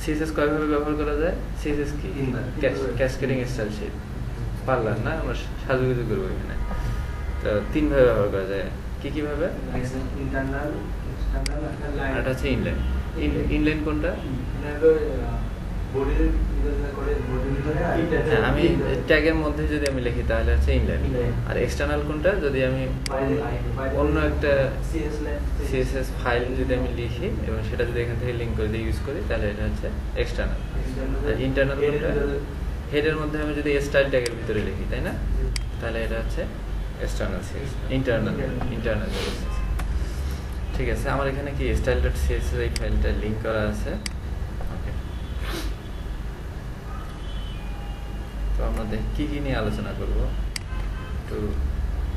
CSS কয়ভাবে ব্যবহার করা যায়? সিএসএস কি? Cascading style sheet. পারলাম না আমরা সাজুগুজু করবো এখানে। তো 3 ভাবে ব্যবহার করা যায়। কি ভাবে? ইন্টারনাল, এক্সটারনাল, এটা হচ্ছে ইনলাইন। ইনলাইন কোনটা? হ্যাঁ, আমি ট্যাগের মধ্যে যদি আমি লিখি তাহলে হচ্ছে ইনলাইন। আর এক্সটার্নাল কোনটা? যদি আমি অন্য একটা সিএসএস ফাইল যদি আমি লিখি এবং সেটা যদি এখান থেকে লিঙ্ক করে দিয়ে ইউজ করি তাহলে এটা হচ্ছে এক্সটার্নাল। আর ইন্টারনাল কোনটা? হেডের মধ্যে আমি যদি স্টাইল ট্যাগের ভিতরে লিখি, তাই না? তাহলে এটা হচ্ছে এক্সটার্নাল সিএসএস, ইন্টারনাল সিএসএস। ঠিক আছে, আমার এখানে কি style.css এই ফাইলটা লিংক করা আছে। ওকে, তো আমরা কি নিয়ে আলোচনা করব একটু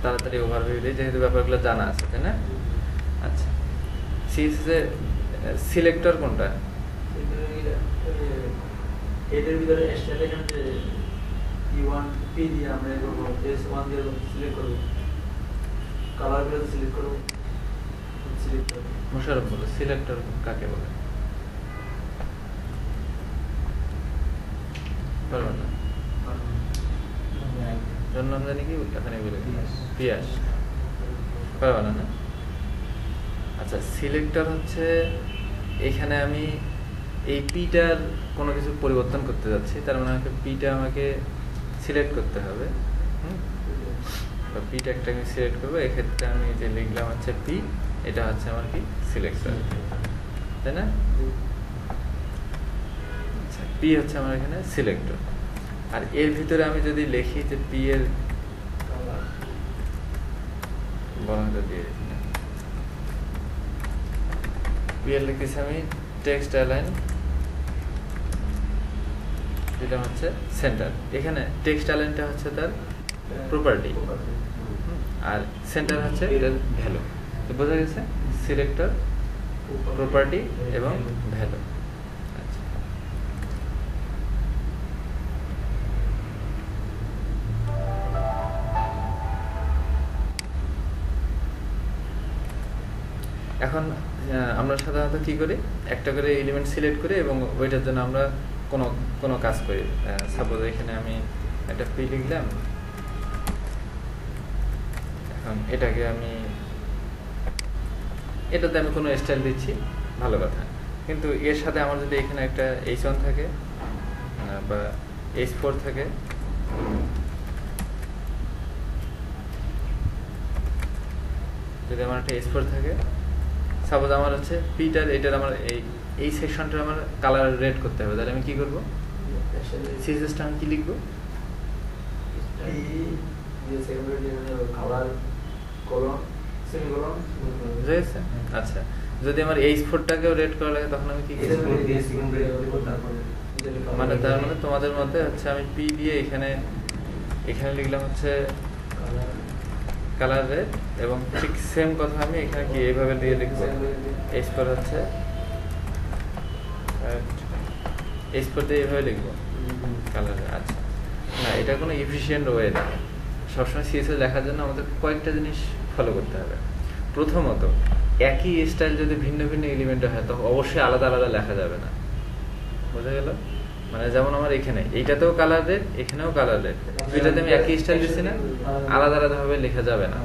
তাড়াতাড়ি ওভারভিউ দিই, যেহেতু ব্যাপারগুলো জানা আছে, তাই না? আচ্ছা, সিএসএস এর সিলেক্টর কোনটা? এদের ভিতরে স্টাইল এখানে p1 p দিয়ে আমরা করব, s1 দিয়ে সিলেক্ট করব, কালার গুলো সিলেক্ট করব। মোশাররফ বলো, সিলেক্টর কাকে বলে? পারবেন না? নাম জানি কি এখানে বলে পিয়াস পারবেন না? আচ্ছা, সিলেক্টর হচ্ছে এখানে আমি এই পিটার কোনো কিছু পরিবর্তন করতে যাচ্ছি, তার মানে আমাকে পিটা আমাকে সিলেক্ট করতে হবে। পি ট্যাগটা আমি সিলেক্ট করবো। এক্ষেত্রে আমি যে লিখলাম হচ্ছে পি, এটা হচ্ছে আমার কি সিলেক্টর, তাই না? আচ্ছা, পি হচ্ছে আমার এখানে সিলেক্টর। আর এর ভিতরে আমি যদি লিখি যে পি এর বর্ণটা দিয়ে দিচ্ছি, পি এর লিখেছি আমি টেক্সট অ্যালাইন, যেটা হচ্ছে সেন্টার। এখানে টেক্সট অ্যালাইনটা হচ্ছে তার প্রপার্টি আর সেন্টার হচ্ছে এটার ভ্যালু। তো বোঝা গেছে সিলেক্টর, প্রপার্টি এবং ভ্যালু। আচ্ছা, এখন আমরা সাধারণত কি করি, একটা করে এলিমেন্ট সিলেক্ট করি এবং ওইটার জন্য আমরা কোনো কাজ করি। সাপোজ এখানে আমি একটা পি লিখলাম, এখন এটাকে এটাতে আমি কোনো স্টাইল দিচ্ছি, ভালো কথা। কিন্তু এর সাথে আমার যদি এখানে একটা h1 থাকে বা h4 থাকে, যদি আমার একটা h4 থাকে, সাপোজ আমার হচ্ছে পিটার, এটার আমার এই সেকশনটার আমার কালার রেড করতে হবে, তাহলে আমি কি করবো? সিএসএসটা আমি কি লিখবো? আচ্ছা, যদি আমার h4টাকেও রেড করা লাগে তখন আমি কি করব? মানে তার মানে তোমাদের মধ্যে হচ্ছে আমি পি দিয়ে এখানে লিখলাম হচ্ছে কালার রেড, এবং ঠিক সেম কথা আমি এখানে কি এইভাবে দিয়ে লিখবো, h4 হচ্ছে h4 দিয়ে এইভাবে লিখবো কালার রেড। আচ্ছা, না, এটা কোনো এফিশিয়েন্ট ওয়ে না। সবসময় সিএসএস লেখার জন্য আমাদের কয়েকটা জিনিস ফলো করতে হবে। প্রথমত, একই স্টাইল যদি ভিন্ন ভিন্ন এলিমেন্ট হয় তো অবশ্যই আলাদা আলাদা লেখা যাবে না। বোঝা গেল? মানে যেমন আমার এখানে এইটাতেও কালার রেড, এখানেও কালার রেড, দুইটাতে আমি একই স্টাইল দিচ্ছি না, আলাদা আলাদা ভাবে লেখা যাবে না।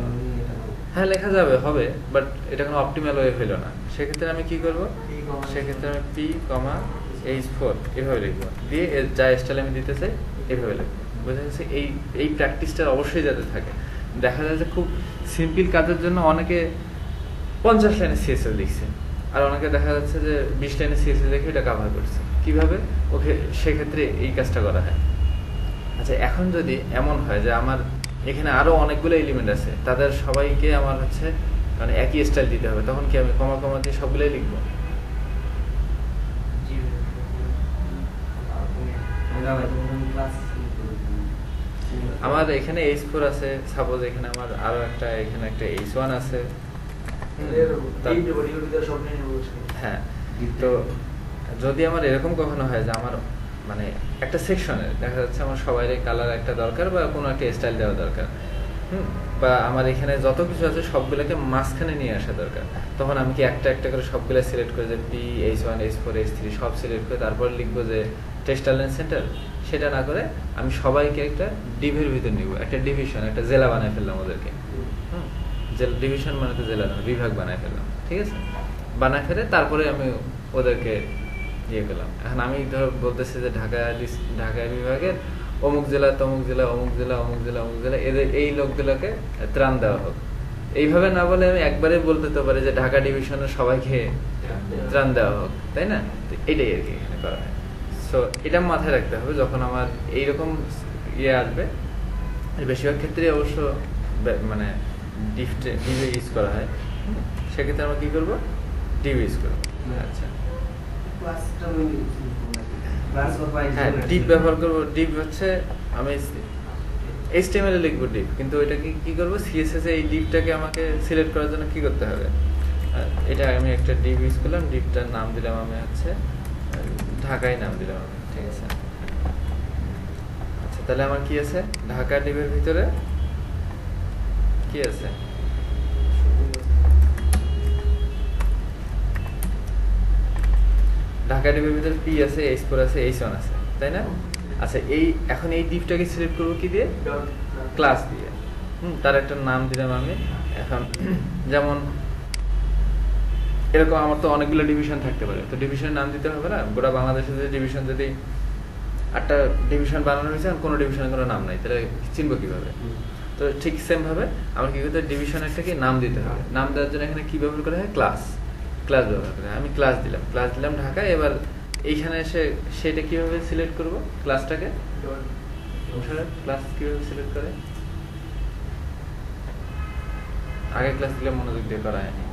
হ্যাঁ, লেখা যাবে, হবে, বাট এটা কোনো অপটিমাল ওয়ে হইল না। সেক্ষেত্রে আমি কি করব? সেক্ষেত্রে আমি পি কমা h4 এভাবে লিখবো, দিয়ে যা স্টাইল আমি দিতে চাই এভাবে লিখবো। বোঝা গেছে? এই প্র্যাকটিসটা অবশ্যই যাতে থাকে। দেখা যায় যে খুব সিম্পল কাজের জন্য অনেকে 50 লাইনে সিএসএস লিখছে, আর অনেকে দেখা যাচ্ছে যে 20 লাইনে সিএসএস লিখে এটা কভার করছে। কিভাবে? ওকে, সেক্ষেত্রে এই কাজটা করা হয়। আচ্ছা, এখন যদি এমন হয় যে আমার এখানে আরো অনেকগুলো এলিমেন্ট আছে, তাদের সবাইকে আমার হচ্ছে মানে একই স্টাইল দিতে হবে, তখন কি আমি কমা কমা দিয়ে সবগুলোই লিখবো? আমার এখানে h4 আছে, সাপোজ এখানে আমার আরো একটা h1 আছে। হ্যাঁ, তো যদি আমার এরকম কখনো হয় যে আমার মানে একটা সেকশনে দেখা যাচ্ছে আমার সবাই কালার একটা দরকার বা কোনো একটা স্টাইল দেওয়া দরকার, বা আমার এখানে যত কিছু আছে সবগুলোকে মাঝখানে নিয়ে আসা দরকার। তখন আমি কি একটা একটা করে সবগুলো সিলেক্ট করে যে P, H1, H4, H3 সব সিলেক্ট করে তারপর লিখবো যে টেক্সটাইল অ্যান্ড সেন্টার, সেটা না করে আমি সবাইকে একটা ডিভির ভিতর নিব, একটা ডিভিশন, একটা জেলা বানায় ফেললাম ওদেরকে। ডিভিশন মানে তো জেলা না, বিভাগ বানায় ফেললাম, ঠিক আছে? বানায় ফেলে তারপরে আমি ওদেরকে ইয়ে করলাম। এখন আমি ধর বলতেছি যে ঢাকা বিভাগের অমুক জেলা, তমুক জেলা, অমুক জেলা, অমুক জেলা, অমুক জেলা, এদের এই লোকগুলোকে ত্রাণ দেওয়া হোক। এইভাবে না বলে আমি একবারে বলতে তো পারি যে ঢাকা ডিভিশনের সবাইকে ত্রাণ দেওয়া হোক, তাই না? এটাই আর কি এখানে করা হয়। সো এটা মাথায় রাখতে হবে যখন আমার এইরকম ইয়ে আসবে। বেশিরভাগ ক্ষেত্রে অবশ্য মানে ডিভে ইউজ করা হয়, সেক্ষেত্রে আমরা কি করবো? ডিভ ইউজ করবো। আচ্ছা, হ্যাঁ, ডিভ ব্যবহার করবো। ডিভ হচ্ছে আমি HTML এ লিখবো ডিভ, কিন্তু ওইটাকে কি করবো? CSS এ এই ডিভটাকে আমাকে সিলেক্ট করার জন্য কি করতে হবে? এটা আমি একটা ডিভ ইউজ করলাম, ডিভটার নাম দিলাম আমি হচ্ছে ঢাকায় নাম দিলাম আমি, ঠিক আছে? আচ্ছা, তাহলে আমার কি আছে? ঢাকা ডিভের ভিতরে কি আছে? ঢাকা ডিভের ভিতরে P আছে, H4 আছে, H1 আছে, তাই না? আচ্ছা, এখন এই ডিভটাকে সিলেক্ট করবো কি দিয়ে? ক্লাস দিয়ে। তার একটা নাম দিলাম আমি। এখন যেমন এরকম আমার তো অনেকগুলো ডিভিশন থাকতে পারে, তো ডিভিশনের নাম দিতে হবে না? গোটা বাংলাদেশে যদি ডিভিশন, যদি 8টা ডিভিশন বানানো হয়েছে, কোনো ডিভিশনের কোনো নাম নাই, তাহলে চিনবো কিভাবে? তো ঠিক সেম ভাবে আমার কি করতে হবে? ডিভিশন একটাকে নাম দিতে হবে। নাম দেওয়ার জন্য এখানে কি ব্যবহার করা হয়? ক্লাস ব্যবহার করা হয়। আমি ক্লাস দিলাম ঢাকায়। এবার এইখানে এসে সেটা কিভাবে সিলেক্ট করবো? ক্লাসটাকে ক্লাস কিভাবে সিলেক্ট করে? আগে ক্লাস দিলে মনোযোগ দিয়ে করা হয়নি।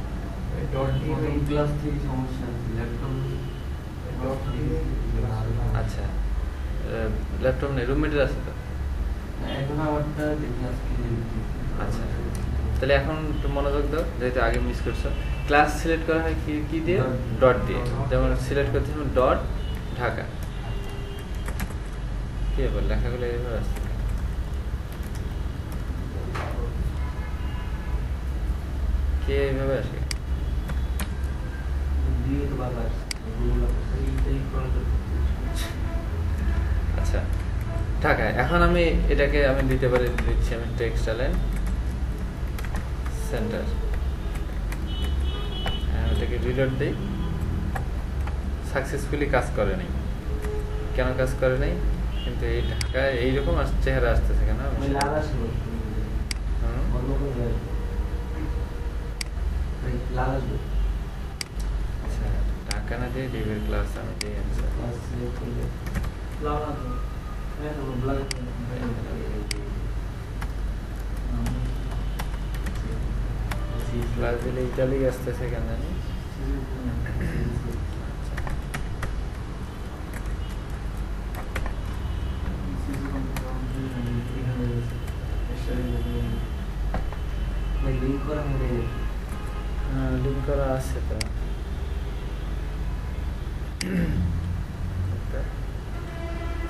আচ্ছা, ল্যাপটপ নেই, রুমমেটের আছে তো? আচ্ছা, তাহলে এখন একটু মনোযোগ দাও, যেহেতু আগে মিস করছো। ক্লাস সিলেক্ট করা হয় কি দিয়ে? ডট দিয়ে। যেমন সিলেক্ট করতে হবে ডট ঢাকা। কি ব্যাপার, লেখাগুলো এইভাবে আসছে? কে এইভাবে আসে? আচ্ছা, ঢাকায়। এখন আমি এটাকে আমি দিতে পারি, দিচ্ছি আমি টেক্সটাইল অ্যান্ড সেন্টার। এটাকে রিলোড দিই। সাকসেসফুলি কাজ করে নাই। কেন কাজ করে নাই? কিন্তু এই ঢাকায় এইরকম চেহারা আসতেছে কেন? আচ্ছা, ঢাকা না দিয়ে ডিভের ক্লাস আমি দিয়ে ক্লাস দিলে ইটালি আসতেছে কেন জানি? লিঙ্ক করা আছে তো।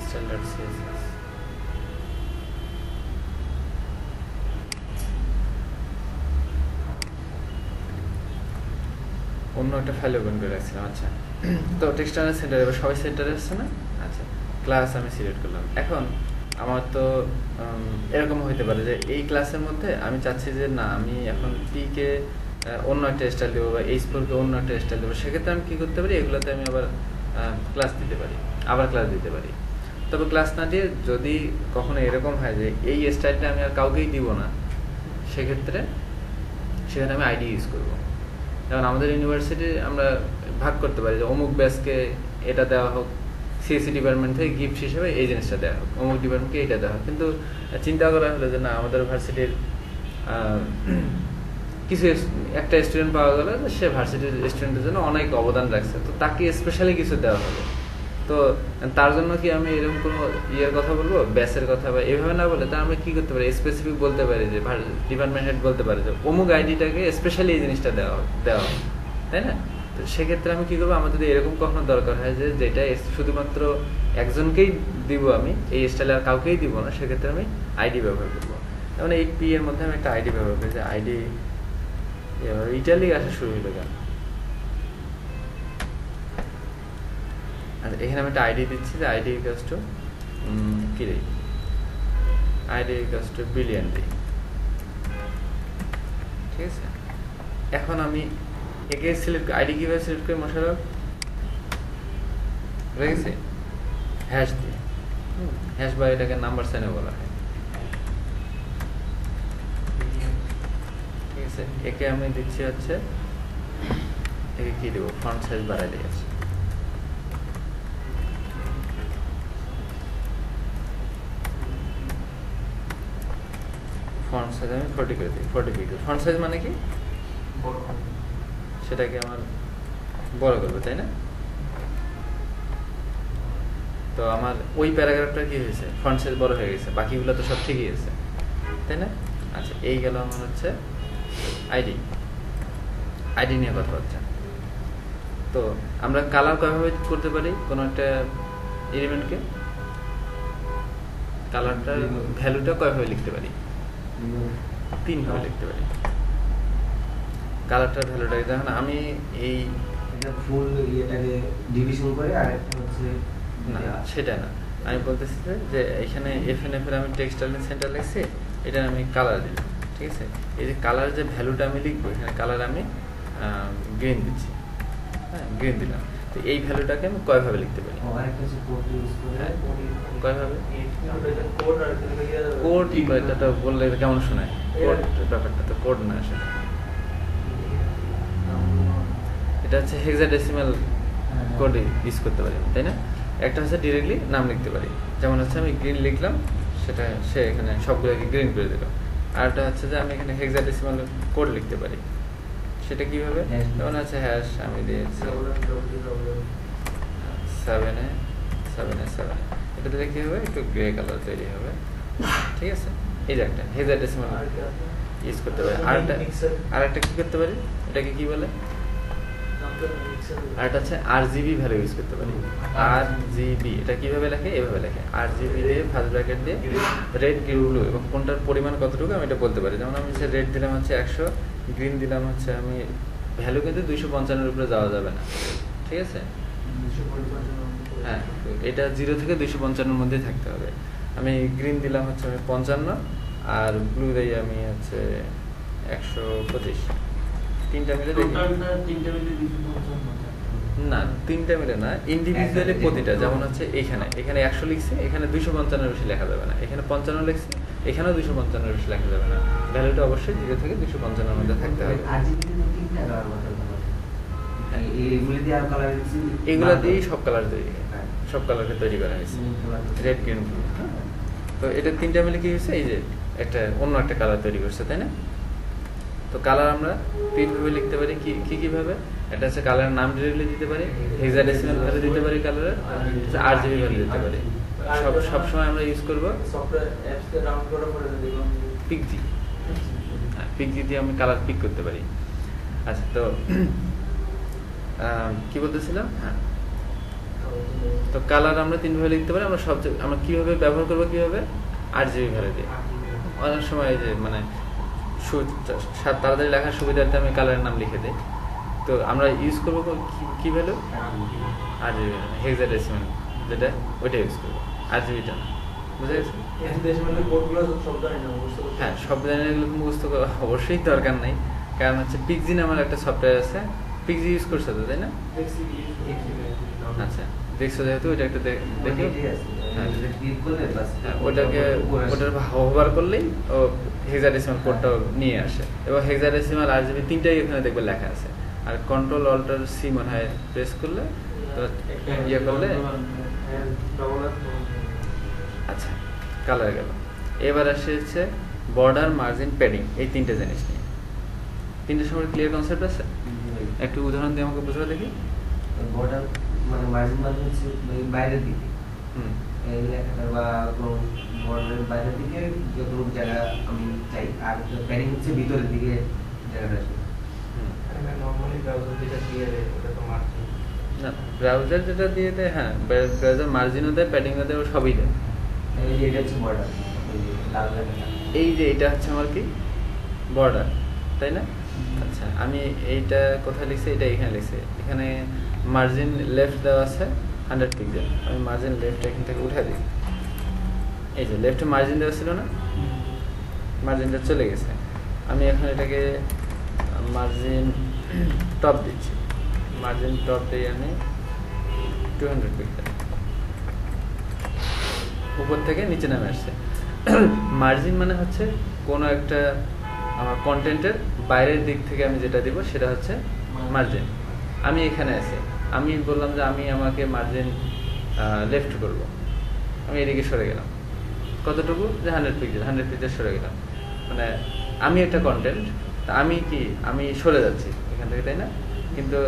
স্ট্যান্ডার্ড CSS অন্য একটা ফাইল ওপেন করে রাখছিলাম। আচ্ছা, তো টেক্সটাইল সেন্টার, এবার সবাই সেন্টারে আসছে না? আচ্ছা, ক্লাস আমি সিলেক্ট করলাম। এখন আমার তো এরকম হইতে পারে যে এই ক্লাসের মধ্যে আমি চাচ্ছি যে না, আমি এখন P-কে অন্য একটা স্টাইল দেবো বা H4-কে অন্য একটা স্টাইল দেবো। সেক্ষেত্রে আমি কি করতে পারি? এগুলোতে আমি আবার ক্লাস দিতে পারি, তবে ক্লাস না দিয়ে যদি কখনো এরকম হয় যে এই স্টাইলটা আমি আর কাউকেই দিব না, সেখানে আমি আইডি ইউজ করবো। যেমন আমাদের ইউনিভার্সিটি আমরা ভাগ করতে পারি যে অমুক ব্যাচকে এটা দেওয়া হোক, CSE ডিপার্টমেন্ট থেকে গিফট হিসেবে এই জিনিসটা দেওয়া হোক, অমুক ডিপার্টমেন্টকে এটা দেওয়া হোক। কিন্তু চিন্তা করা হলো যে না, আমাদের ভার্সিটির কিছু একটা স্টুডেন্ট পাওয়া গেল, সে ভার্সিটির স্টুডেন্টের জন্য অনেক অবদান রাখছে, তো তাকে স্পেশালি কিছু দেওয়া হলো। তো তার জন্য কি আমি এরকম কোনো ইয়ের কথা বলবো, ব্যাচের কথা, বা এভাবে না বলে তা আমরা কি করতে পারি? স্পেসিফিক বলতে পারি যে ডিপার্টমেন্ট হেড বলতে পারে যে অমুক আইডিটাকে স্পেশালি এই জিনিসটা দেওয়া, তাই না? তো সেক্ষেত্রে আমি কি করবো? আমার যদি এরকম কখনো দরকার হয় যে যেটা শুধুমাত্র একজনকেই দিব, আমি এই স্টাইলে আর কাউকেই দিব না, সেক্ষেত্রে আমি আইডি ব্যবহার করবো। যেমন এই পি এর মধ্যে আমি একটা আইডি ব্যবহার করি, যে আইডি ইটালিক আসা শুরু হইলো কেন? আচ্ছা, এখানে আমি একটা আইডি দিচ্ছি, যে আইডি ইকুয়ালস টু কি রে, আইডি ইকুয়ালস টু বিলিয়ন দিই, ঠিক আছে। এখন আমি একে সিলেক্ট, আইডি কিভাবে সিলেক্ট করি মোশাররফ, হয়ে গেছে, হ্যাশ দিয়ে, হ্যাশ বা এটাকে নাম্বার সাইনে বলা হয়, ঠিক আছে। একে আমি দিচ্ছি হচ্ছে, একে কি দেবো, ফন্ট সাইজ বাড়াই দিয়েছি, ফন্ট সাইজ আমি 40 করে দিই, 40 পিক্সেল। ফন্ট সাইজ মানে কি, সেটাকে আমার বড় করবে, তাই না? তো আমার ওই প্যারাগ্রাফটা কি হয়েছে, ফন্ট সাইজ বড় হয়ে গেছে, বাকিগুলো তো সব ঠিকই আছে, তাই না? আচ্ছা, এই গেল আমার হচ্ছে আইডি, আইডি নিয়ে কথা হচ্ছে। তো আমরা কালার কয়ভাবে করতে পারি কোনো একটা এলিমেন্টকে, কালারটা ভ্যালুটা কয়ভাবে লিখতে পারি, 3 ভাবে লিখতে পারি কালারটার ভ্যালুটাকে। দেখুন আমি এই ফুল ইয়েটাকে ডিভিশন করে, আর একটা হচ্ছে না, সেটা না, আমি বলতেছি যে এখানে এফএনএফ এর আমি টেক্সটাইল সেন্টার লিখছি, এটা আমি কালার দিলাম, ঠিক আছে। এই যে কালার যে ভ্যালুটা আমি লিখবো, এখানে কালার আমি গ্রিন দিচ্ছি, হ্যাঁ গ্রিন দিলাম। তো এই ভ্যালুটাকে আমি কয়ভাবে লিখতে পারি, কয়ভাবে কোড, এটা বললে কেমন শোনায়, কোড ব্যাপারটা তো কোড না, আসলে এটা হচ্ছে হেক্সাডেসিমাল কোড ইউজ করতে পারি, তাই না? একটা হচ্ছে ডিরেক্টলি নাম লিখতে পারি, যেমন হচ্ছে আমি গ্রিন লিখলাম, সেটা সে এখানে সবগুলোকে গ্রিন করে দিল। আর একটা হচ্ছে যে আমি এখানে হেক্সাডেসিমাল কোড লিখতে পারি, সেটা কিভাবে, যেমন হচ্ছে হ্যাশ আমি দিয়েছি 7 এটা দিলে কি হবে, একটু গ্রে কালার তৈরি হবে, ঠিক আছে। এই যে একটা হেক্সাডেসিমাল ইউজ করতে পারি। আর একটা কি করতে পারি, এটাকে কি বলে, আর এটা হচ্ছে আরজিবি ভ্যালু ইউজ করতে পারি। আরজিবি এটা কিভাবে লেখে, এভাবে লেখে, আরজিবি দিয়ে ফার্স্ট ব্র্যাকেট দিয়ে রেড, গ্রিন, ব্লু, এবং কোনটার পরিমাণ কতটুকু আমি এটা বলতে পারি। যেমন আমি হচ্ছে রেড দিলাম হচ্ছে 100, গ্রিন দিলাম হচ্ছে, আমি ভ্যালু কিন্তু 255 উপরে যাওয়া যাবে না, ঠিক আছে। হ্যাঁ, এটা 0 থেকে 255 মধ্যে থাকতে হবে। আমি গ্রিন দিলাম হচ্ছে আমি 55, আর ব্লু দিই আমি হচ্ছে 125, তিনটা মিলে দেখি না, তিনটা মিলে না, ইন্ডিভিজুয়ালি প্রতিটা। যেমন হচ্ছে এখানে 100 লিখছি, এখানে 255 বেশি লেখা যাবে না, এখানে 55 লিখছি, এখানেও 255 বেশি লেখা যাবে না, ভ্যালুটা অবশ্যই 0 থেকে 255 মধ্যে থাকতে হবে। এগুলা দিয়েই সব কালার তৈরি, সব কালারকে তৈরি করা হয়েছে, রেড, গ্রিন, ব্লু। তো এটা তিনটা মিলে কি হয়েছে, এই যে একটা অন্য একটা কালার তৈরি করছে, তাই না? তো কালার আমরা 3 ভাবে লিখতে পারি, কিভাবে, এটা হচ্ছে কালারের নাম ডিরেক্টলি দিতে পারি, হেক্সাডেসিমাল ভ্যালু দিতে পারি কালারের, আরজিবি ভ্যালু দিতে পারি। সব সময় আমরা ইউজ করব পিকজি, হ্যাঁ পিকজি দিয়ে আমি কালার পিক করতে পারি। আচ্ছা, তো কি বলতেছিলাম, হ্যাঁ, তো কালার আমরা 3 ভাবে লিখতে পারি। আমরা কিভাবে ব্যবহার করবো, কিভাবে, আরজিবি ভ্যালু দিয়ে। অনেক সময় যে মানে তাড়াতাড়ি লেখার সুবিধার্থে আমি কালারের নাম লিখে দিই, তো আমরা ইউজ করবো কি ভ্যালু, আরজিবি, হেক্সাডেসিমাল যেটা, ওইটা ইউজ করবো, আরজিবিটা না, বুঝে গেছে? হ্যাঁ, সব জানি, এগুলো মুখস্থ করা অবশ্যই দরকার নাই, কারণ হচ্ছে পিকজি নামের একটা সফটওয়্যার আছে, পিকজি ইউজ করছো তো, তাই না? আচ্ছা, দেখছো যেহেতু, ওইটা একটা দেখে ওটার হোভার করলেই ও হেক্সাডেসিমাল কোডটাও নিয়ে আসে, এবং হেক্সাডেসিমাল আরজিবি তিনটাই এখানে দেখবে লেখা আছে। আর কন্ট্রোল অল্টার সি মনে হয় প্রেস করলে, তো ইয়ে করলে, আচ্ছা কালার গেল। এবার আসে হচ্ছে বর্ডার, মার্জিন, প্যাডিং, এই 3টে জিনিস নিয়ে। 3টে সময় ক্লিয়ার কনসেপ্ট আছে? একটু উদাহরণ দিয়ে আমাকে বোঝাও দেখি। বর্ডার মানে মার্জিন মানে হচ্ছে বাইরের দিকে, এই লেখাটা বা কোনো বর্ডারের বাইরের দিকে যে কোনো জায়গা আমি চাই, আর প্যাডিং হচ্ছে ভিতরের দিকে জায়গাটা আছে। নরমালি ব্রাউজার যেটা দিয়ে দেয় ওটা তো মার্জিন না, ব্রাউজার যেটা দিয়ে দেয়, হ্যাঁ ব্রাউজার মার্জিনও দেয়, প্যাডিংও দেয়, ও সবই দেয়। এই যে এটা হচ্ছে বর্ডার, লাল লেখাটা এই যে এটা হচ্ছে আমার কি বর্ডার, তাই না? আচ্ছা, আমি এইটা কোথায় লিখছি, এটা এখানে লিখছি। এখানে মার্জিন লেফট দেওয়া আছে 100 পিক্সেল। আমি মার্জিন লেফট এখান থেকে উঠে দিই। এই যে লেফটে মার্জিন দেওয়া ছিল না, মার্জিনটা চলে গেছে। আমি এখন এটাকে মার্জিন টপ দিচ্ছি। মার্জিন টপ দিয়ে আমি 200 পিক্সেল, উপর থেকে নিচে নামে আসছে। মার্জিন মানে হচ্ছে কোনো একটা আমার কন্টেন্টের বাইরের দিক থেকে আমি যেটা দিব সেটা হচ্ছে মার্জিন। আমি এখানে আছি, আমি বললাম যে আমি আমাকে মার্জিন লেফট করব, আমি এদিকে সরে গেলাম কতটুকু, যে 100 পিক্সেল, 100 পিক্সেল সরে গেলাম। মানে আমি একটা কন্টেন্ট, আমি কি আমি সরে যাচ্ছি এখান থেকে, তাই না? কিন্তু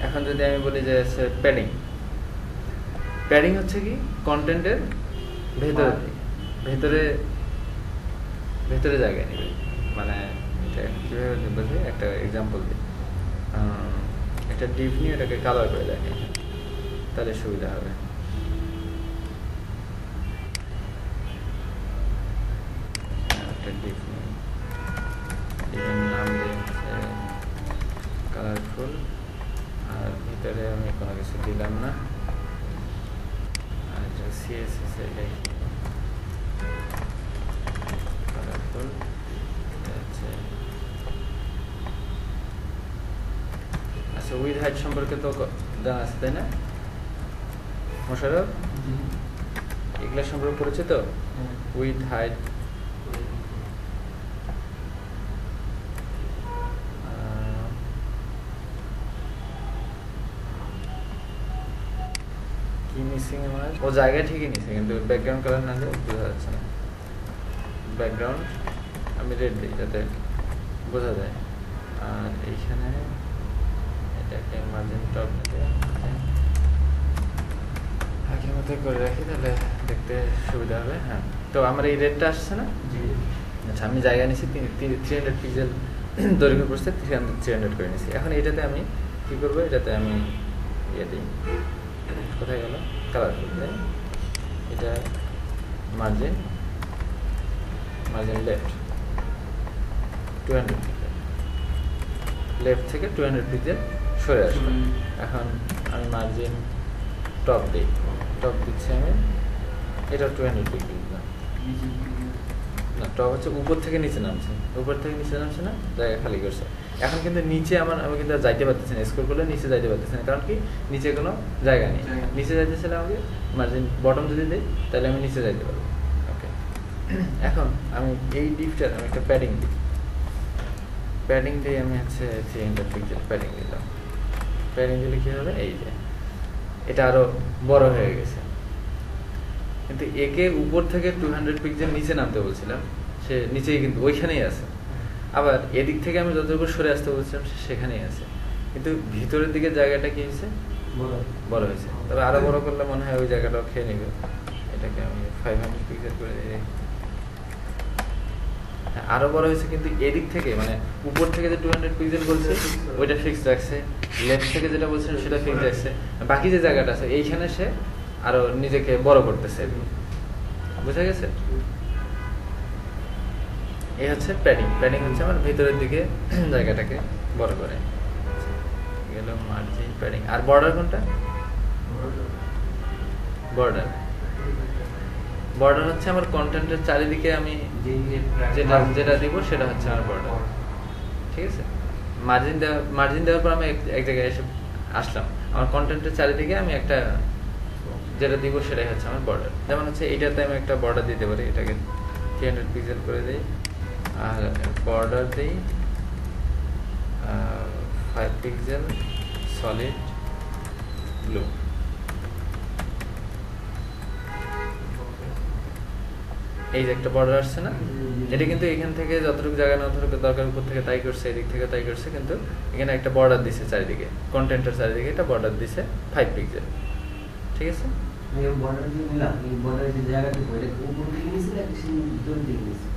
এখন যদি আমি বলি যে প্যাডিং, প্যাডিং হচ্ছে কি কন্টেন্টের ভেতরে ভেতরে ভেতরে জায়গায় নেবে। মানে এটা কীভাবে বোঝে, একটা এক্সাম্পল দিই। একটা ডিপ নিয়ে এটাকে কালার করে দেয়, তাহলে সুবিধা হবে। একটা ডিপ নিয়ে ডিপের নাম দিয়ে কালারফুল, আর ভিতরে আমি কোনো কিছু দিলাম না। আর সিএসএস এটাই কালারফুল। আচ্ছা, উইথ হাইট সম্পর্কে তো জানা আছে, তাই না মোশারফ? এগুলা সম্পর্কে পড়েছে তো, উইথ হাইট। কি মিসিং আমার, ও জায়গা ঠিকই নিছে কিন্তু ব্যাকগ্রাউন্ড কালার না দিলে বোঝা যাচ্ছে না। ব্যাকগ্রাউন্ড আমি রেড দিই যাতে বোঝা যায়। আর এইখানে এটাকে মার্জিন টপ আগের মতো করে রাখি, তাহলে দেখতে সুবিধা হবে। হ্যাঁ, তো আমার এই রেডটা আসছে না? আচ্ছা, আমি জায়গা নিছি 300 পিক্সেল দৈর্ঘ্য প্রস্থে 300 করে নিছি। এখন এটাতে আমি কি করবো, এটাতে আমি ইয়ে দিই, কোথায় গেল কালারফুল, তাই এটা মার্জিন লেফট 200 পিক্সেল, লেফট থেকে 200 পিক্সেল সরে আসবে। এখন আমি মার্জিন টপ দিই, টপ দিচ্ছি আমি, এটা 200 পিক্সেল দিলাম না, টপ হচ্ছে উপর থেকে নিচে নামছে, উপর থেকে নিচে নামছে না, জায়গা খালি করছে। এখন কিন্তু নিচে আমি কিন্তু যাইতে পারতেছি না, স্ক্রল করলে নিচে যাইতে পারতেছি না, কারণ কি নিচে কোনো জায়গা নেই। নিচে যাইতেছিলাম আমাকে মার্জিন বটম যদি দিই তাহলে আমি নিচে যাইতে পারবো। ওকে, এখন আমি এই ডিপটার আমি একটা প্যাডিং দিই, প্যাডিং দিয়ে আমি হচ্ছে 300 পিক্সেল প্যাডিং দিলাম। প্যাডিং দিলে কী হবে, এই যে এটা আরো বড় হয়ে গেছে। কিন্তু একে উপর থেকে 200 পিক্সেল নিচে নামতে বলছিলাম, সে নিচেই কিন্তু ওইখানেই আছে। আবার এদিক থেকে আমি যতটুকু সরে আসতে বলছিলাম সে সেখানেই আছে, কিন্তু ভিতরের দিকে জায়গাটা কি হয়েছে, বড় হয়েছে। তবে আরো বড় করলে মনে হয় ওই জায়গাটাও খেয়ে নেবে। এটাকে আমি 500 পিক্সেল করে দিই। আরো বড় হয়েছে, কিন্তু এদিক থেকে মানে উপর থেকে যে 200 পিক্সেল বলছে ওইটা ফিক্সড রাখছে, লেফট থেকে যেটা বলছিলাম সেটা ফিক্সড রাখছে, বাকি যে জায়গাটা আছে এইখানে সে আরো নিজেকে বড় করতেছে। বুঝা গেছে? এই হচ্ছে প্যাডিং। প্যাডিং হচ্ছে আমার ভিতরের দিকে জায়গাটাকে বড় করে গেল, মার্জিন প্যাডিং। আর বর্ডার কোনটা? বর্ডার হচ্ছে আমার কন্টেন্টের চারিদিকে আমি যেটা দিব সেটা হচ্ছে আমার বর্ডার। ঠিক আছে, মার্জিন দেওয়ার পর আমি এক জায়গায় এসে আসলাম, আমার কন্টেন্টের চারিদিকে আমি একটা যেটা দিব সেটাই হচ্ছে আমার বর্ডার। যেমন হচ্ছে এইটাতে আমি একটা বর্ডার দিতে পারি, এটাকে 300 পিক্সেল করে দিই, আর বর্ডার দিই 5 পিক্সেল সলিড ব্লু। এই যে একটা বর্ডার আসছে না, এটা কিন্তু এখান থেকে যতটুকু জায়গা না দরকার উপর থেকে তাই করছে, এদিক থেকে তাই করছে, কিন্তু এখানে একটা বর্ডার দিছে চারিদিকে, কন্টেন্টের চারিদিকে একটা বর্ডার দিছে 5 পিক্সেল। ঠিক আছে, বর্ডার যে নিলাম, এই বর্ডারের যে জায়গাটা ওইটা উপর দিকে নিছি নাকি সেই ভিতর দিকে নিছি?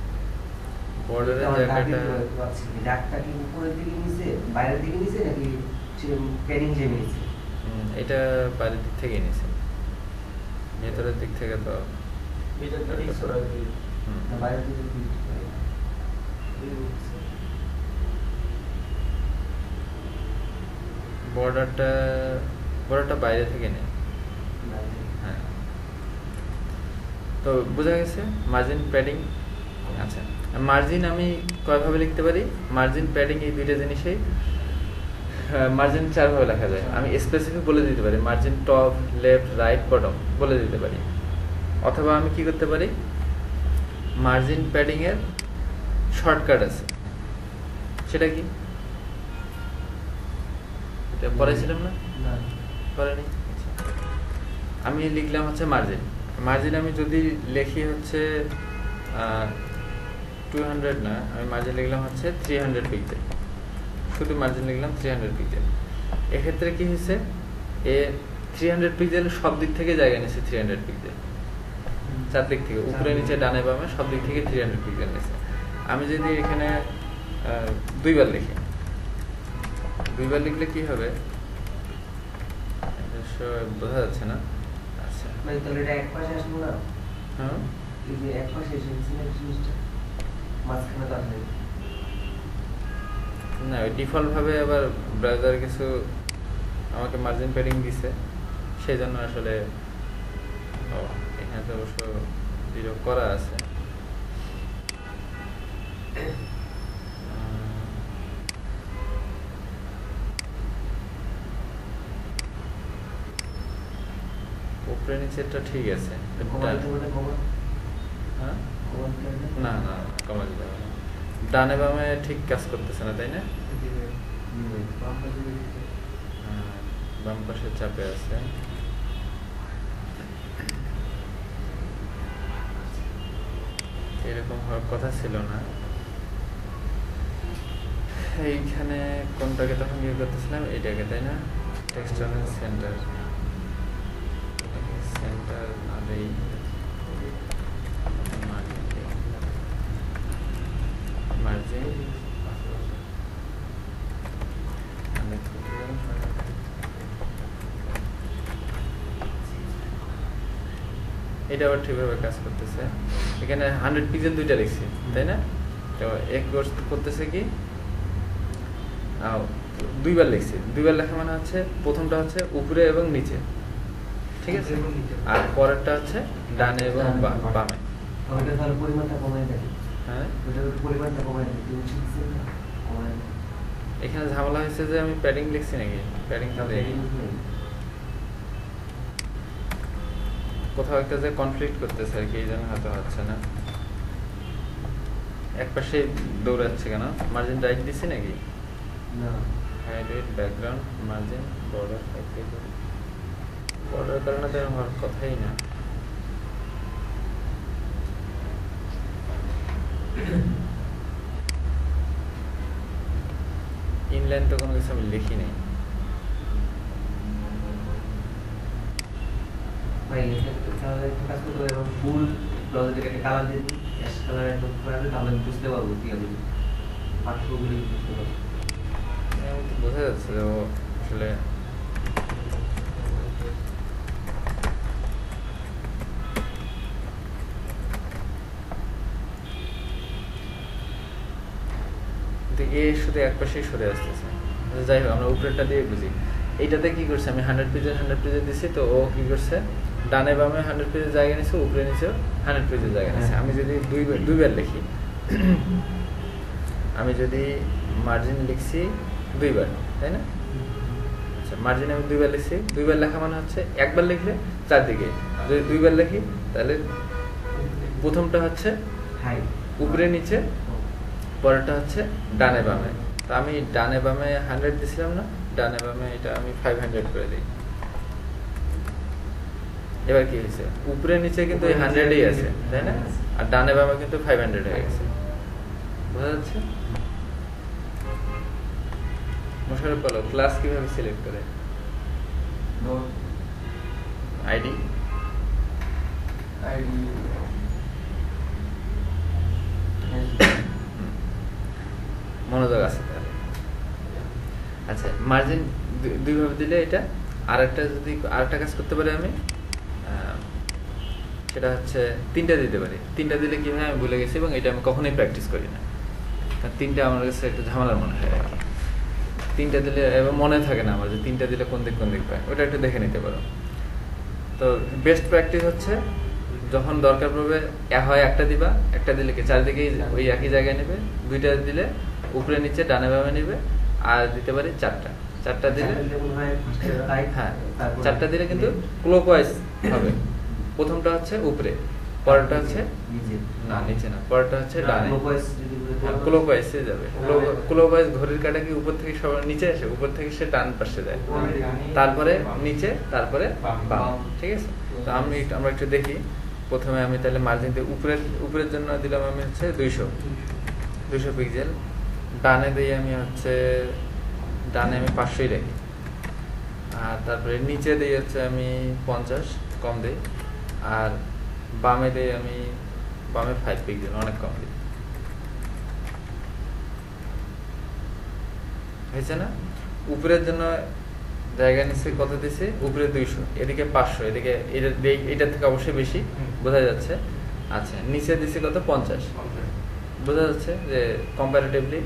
বর্ডারের জায়গাটা ডাকটা কি উপরের দিকে নিছে, বাইরের দিকে নিছে নাকি প্যাডিং যে নিছে? এটা বাইরের দিক থেকেই নিছে, ভেতরের দিক থেকে তো না বাইরের দিকে ফিট করে বর্ডারটা বাইরে থেকে নেই। হ্যাঁ, তো বোঝা গেছে মার্জিন প্যাডিং। আচ্ছা, মার্জিন আমি কয়ভাবে লিখতে পারি? মার্জিন প্যাডিং এই দুইটা জিনিসেই মার্জিন 4 ভাবে লেখা যায়। আমি স্পেসিফিক বলে দিতে পারি, margin top, left, right, bottom বলে দিতে পারি। অথবা আমি কি করতে পারি, মার্জিন প্যাডিং এর শর্টকাট আছে, সেটা কি এটা পড়াইছিলাম না? না পড়েনি। আমি লিখলাম হচ্ছে মার্জিন আমি যদি লিখি হচ্ছে 200 না, আমি মার্জিন লিখলাম হচ্ছে 300 পিক্সেল, শুধু মার্জিন লিখলাম 300 পিক্সেল। এক্ষেত্রে কি হয়েছে, এ 300 পিক্সেল সব দিক থেকে জায়গা নিয়েছে। 300 পিক্সেল চারদিক থেকে, উপরে নিচে ডানে বামে সব দিক থেকে 300 পিক্সেল নিয়েছে। আমি যদি এখানে দুইবার লিখলে কি হবে বোঝা যাচ্ছে না। আচ্ছা, মানে তাহলে এটা এক পাশে আসলো না? হ্যাঁ, এই যে এক পাশে এসেছে না জিনিসটা, মাঝখানে তো আসলে না, ওই ডিফল্ট ভাবে আবার ব্রাউজার কিছু আমাকে মার্জিন প্যাডিং দিছে, সেই জন্য আসলে এখানে তো অবশ্য বিয়োগ করা আছে। উপরে নিচেরটা ঠিক আছে। হ্যাঁ, না না, কমা দিতে হবে না। ডানে বামে ঠিক কাজ করতেছে না, তাই না? বাম পাশে চাপে আছে। এরকম হওয়ার কথা ছিল না। এইখানে কোনটাকে তখন ইয়ে করতেছিলাম, এইটাকে, তাই না? টেক্সটাইল সেন্টার না দেই, মার্জিন এটা আবার ঠিকভাবে কাজ করতেছে। এখানে 100 পিক্সেল দুইটা লিখছি, তাই না? তো এক করতেছে কি, দুইবার লিখছি। দুইবার লেখা মানে হচ্ছে প্রথমটা হচ্ছে উপরে এবং নিচে, ঠিক আছে, আর পরেরটা হচ্ছে ডানে এবং বামে। ওটা তাহলে পরিমাণটা কমায় দেয়। হ্যাঁ, ওটার পরিমাণটা কমায় দেয়, তুমি শিখছেন না কমায় দেয়। এখানে ঝামেলা হয়েছে যে আমি প্যাডিং লিখছি নাকি, প্যাডিং তাহলে কোথাও একটা যে কনফ্লিক্ট করতেছে আর কি, এই জন্য হয়তো হচ্ছে না। এক পাশে দৌড়াচ্ছে কেন? মার্জিন রাইট দিছি নাকি? না, highlight, background, margin, border, border কারণে তো হওয়ার কথাই না। ইনলাইন তো কোনো কিছু আমি লিখি নাই। ভাই এটা তাহলে কাজ করতে হবে, ফুল ব্লাউজের একটা কালার দিয়ে দিই, অ্যাশ কালার একটা করে তাহলে বুঝতে পারবো কি হবে, পার্থক্যগুলি বুঝতে পারবো। বোঝা যাচ্ছে যে ও আসলে শুধু এক পাশেই সরে আসতেছে। যাই হোক, আমরা উপরেরটা দিয়ে বুঝি। এইটাতে কি করছে, আমি 100 পেজে দিছি, তো ও কি করছে, ডানে বামে 100 পেজের জায়গা নিচ্ছে, উপরে নিচেও 100 পেজের জায়গা নিচ্ছে। আমি যদি দুইবার লিখি, আমি যদি মার্জিন লিখছি দুইবার, তাই না? আচ্ছা, মার্জিন আমি দুইবার লিখছি। দুইবার লেখা মানে হচ্ছে একবার লিখলে চারদিকে, যদি দুইবার লিখি তাহলে প্রথমটা হচ্ছে উপরে নিচে, পরেরটা হচ্ছে ডানে বামে। তো আমি ডানে বামে 100 দিছিলাম না, ডানে বামে এটা আমি 500 করে দিই। এবার কি হয়েছে, উপরে নিচে কিন্তু 100ই আছে, তাই না? আর ডানে বামে কিন্তু 500 হয়ে গেছে। বোঝা যাচ্ছে? মোশাররফ বলো, ক্লাস কিভাবে সিলেক্ট করে? আইডি মনোযোগ আছে তাহলে। আচ্ছা, মার্জিন দুইভাবে দিলে এটা। আরেকটা কাজ করতে পারি আমি, সেটা হচ্ছে 3টা দিতে পারি। 3টা দিলে কি হয় আমি ভুলে গেছি, এবং এটা আমি কখনোই প্র্যাকটিস করি না, কারণ 3টা আমার কাছে একটু ঝামেলার মনে হয় আর কি। 3টা দিলে এবার মনে থাকে না আমার যে 3টা দিলে কোন দিক পায়, ওটা একটু দেখে নিতে পারো। তো বেস্ট প্র্যাকটিস হচ্ছে যখন দরকার পড়বে হয় একটা দিবা, একটা দিলে কি চারিদিকে ওই একই জায়গায় নেবে, 2টা দিলে উপরে নিচে ডানে বামে নেবে, আর দিতে পারি 4টা দিলে, হ্যাঁ 4টা দিলে কিন্তু ক্লকওয়াইজ হবে। প্রথমটা হচ্ছে উপরে, পরেরটা হচ্ছে না নিচে না, পরেরটা হচ্ছে ডানে, ক্লকওয়াইজে যাবে। ক্লকওয়াইজ ঘড়ির কাঁটা কি উপর থেকে সবার নিচে আসে, উপর থেকে সে ডান পাশে যায়, তারপরে নিচে, তারপরে বাম, ঠিক আছে। তো আমরা একটু দেখি। প্রথমে আমি তাহলে মার্জিন দিয়ে উপরের জন্য দিলাম আমি হচ্ছে 200 পিক্সেল, ডানে দিয়ে আমি হচ্ছে ডানে আমি 500ই রাখি, আর তারপরে নিচে দিয়ে হচ্ছে আমি 50 কম দিই, আর বামে দিয়ে আমি 5 পিক্সেল অনেক কম দিই। হয়েছে না? উপরের জন্য জায়গা নিচ্ছে কত দিছি, উপরে 200, এদিকে 500, এদিকে এটার থেকে অবশ্যই বেশি বোঝা যাচ্ছে। আচ্ছা, নিচে দিছি কত 50, বোঝা যাচ্ছে যে কম্পারেটিভলি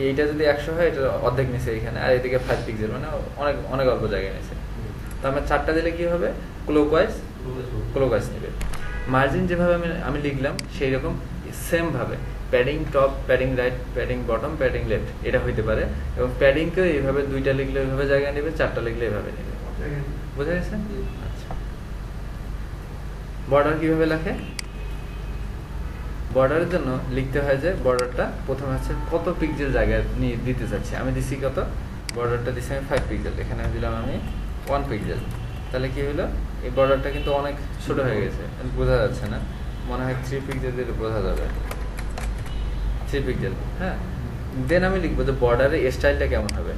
এইটা যদি 100 হয় এটা অর্ধেক নিচে এখানে, আর এদিকে 5 পিক্সেল, মানে অনেক অনেক অল্প জায়গায় নিচে। তো আমার 4টা দিলে কি হবে, ক্লকওয়াইজ নেবে। মার্জিন যেভাবে আমি লিখলাম সেই রকম সেম ভাবে padding top, padding right, padding bottom, padding left এটা হইতে পারে, এবং প্যাডিংকে এইভাবে 2টা লিখলে এইভাবে জায়গা নেবে, 4টা লিখলে এইভাবে নেবে। বোঝা গেছে? আচ্ছা, বর্ডার কিভাবে লেখে? বর্ডারের জন্য লিখতে হয় যে বর্ডারটা প্রথমে হচ্ছে কত পিক্সেল জায়গায় নিয়ে দিতে চাচ্ছি। আমি দিছি কত, বর্ডারটা দিছি আমি 5 পিক্সেল, এখানে দিলাম আমি 1 পিক্সেল। তাহলে কি হলো, এই বর্ডারটা কিন্তু অনেক ছোট হয়ে গেছে, বোঝা যাচ্ছে না, মনে হয় 3 পিক্সেল দিলে বোঝা যাবে, 3 পিক্সেল। হ্যাঁ, দেন আমি লিখবো যে বর্ডারের স্টাইলটা কেমন হবে।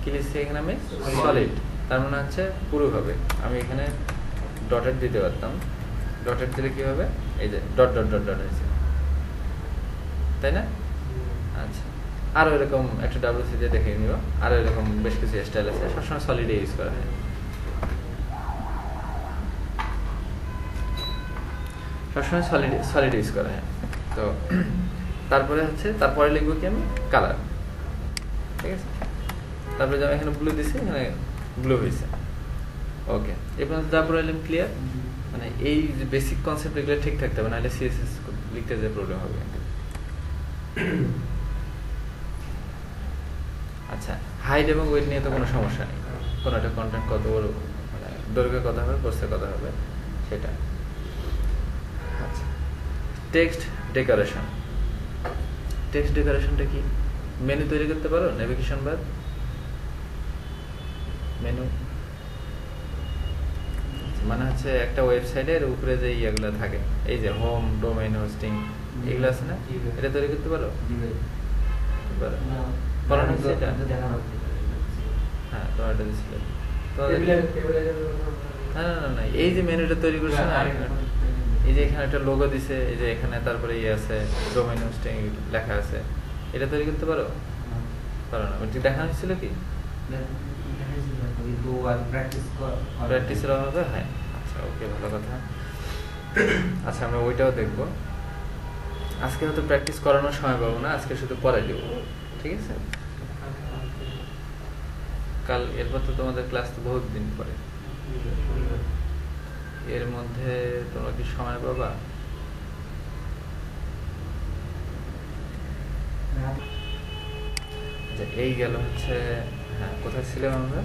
কি লিখছি এখানে আমি, সলিড, তার মানে হচ্ছে পুরোভাবে। আমি এখানে ডটেড দিতে পারতাম, ডটেড দিলে কি হবে, এই যে ডট ডট ডট ডট হয়েছে, তাই না? আচ্ছা, আরো এরকম একটা WC দিয়ে দেখে নিব, আরো এরকম বেশ কিছু স্টাইল আছে, সবসময় সলিডে ইউজ করা হয়, সবসময় সলিড ইউজ করা হয়। তো তারপরে হচ্ছে তারপরে লিখবো কি আমি, কালার, ঠিক আছে। তারপরে যেমন এখানে ব্লু দিছি, এখানে ব্লু হয়েছে, ওকে। এরপর তারপরে এলাম ক্লিয়ার, মানে এই যে বেসিক কনসেপ্ট এগুলো ঠিক থাকতে হবে, নাহলে CSS লিখতে যে প্রবলেম হবে। আচ্ছা, হাইট এবং ওয়েট নিয়ে তো কোনো সমস্যা নেই, কোনো একটা কন্টেন্ট কত বড়, মানে দৈর্ঘ্যে কথা হবে, প্রস্থে কথা হবে, সেটা। আচ্ছা, টেক্সট ডেকোরেশন। টেক্সট ডেকোরেশনটা কি? মেনু তৈরি করতে পারো, নেভিগেশন বার, মেনু মানে হচ্ছে একটা ওয়েবসাইটের উপরে যে ইয়েগুলো থাকে, এই যে হোম, ডোমেইন, হোস্টিং, এগুলো আছে না, এটা তৈরি করতে পারো? করানো হচ্ছে এটা? হ্যাঁ, তোমার এটা দিচ্ছিল। না, এই যে মেনুটা তৈরি করছে না, এই যে এখানে একটা লোগো দিছে, এই যে এখানে তারপরে ইয়ে আছে, ডোমেইন, হোস্টিং লেখা আছে, এটা তৈরি করতে পারো? পারো না, দেখানো হচ্ছিল কি? প্র্যাকটিসের অভাবে, হ্যাঁ। আচ্ছা, ওকে, ভালো কথা। আচ্ছা, আমরা ওইটাও দেখবো। আজকে হয়তো প্র্যাকটিস করানোর সময় পাবো না, আজকে শুধু পড়াই দেবো, ঠিক আছে। কাল এরপর তো তোমাদের ক্লাস তো বহুত দিন পরে, এর মধ্যে তোমরা কি সময় পাবা? এই গেল হচ্ছে, হ্যাঁ, কোথায় ছিলাম আমরা?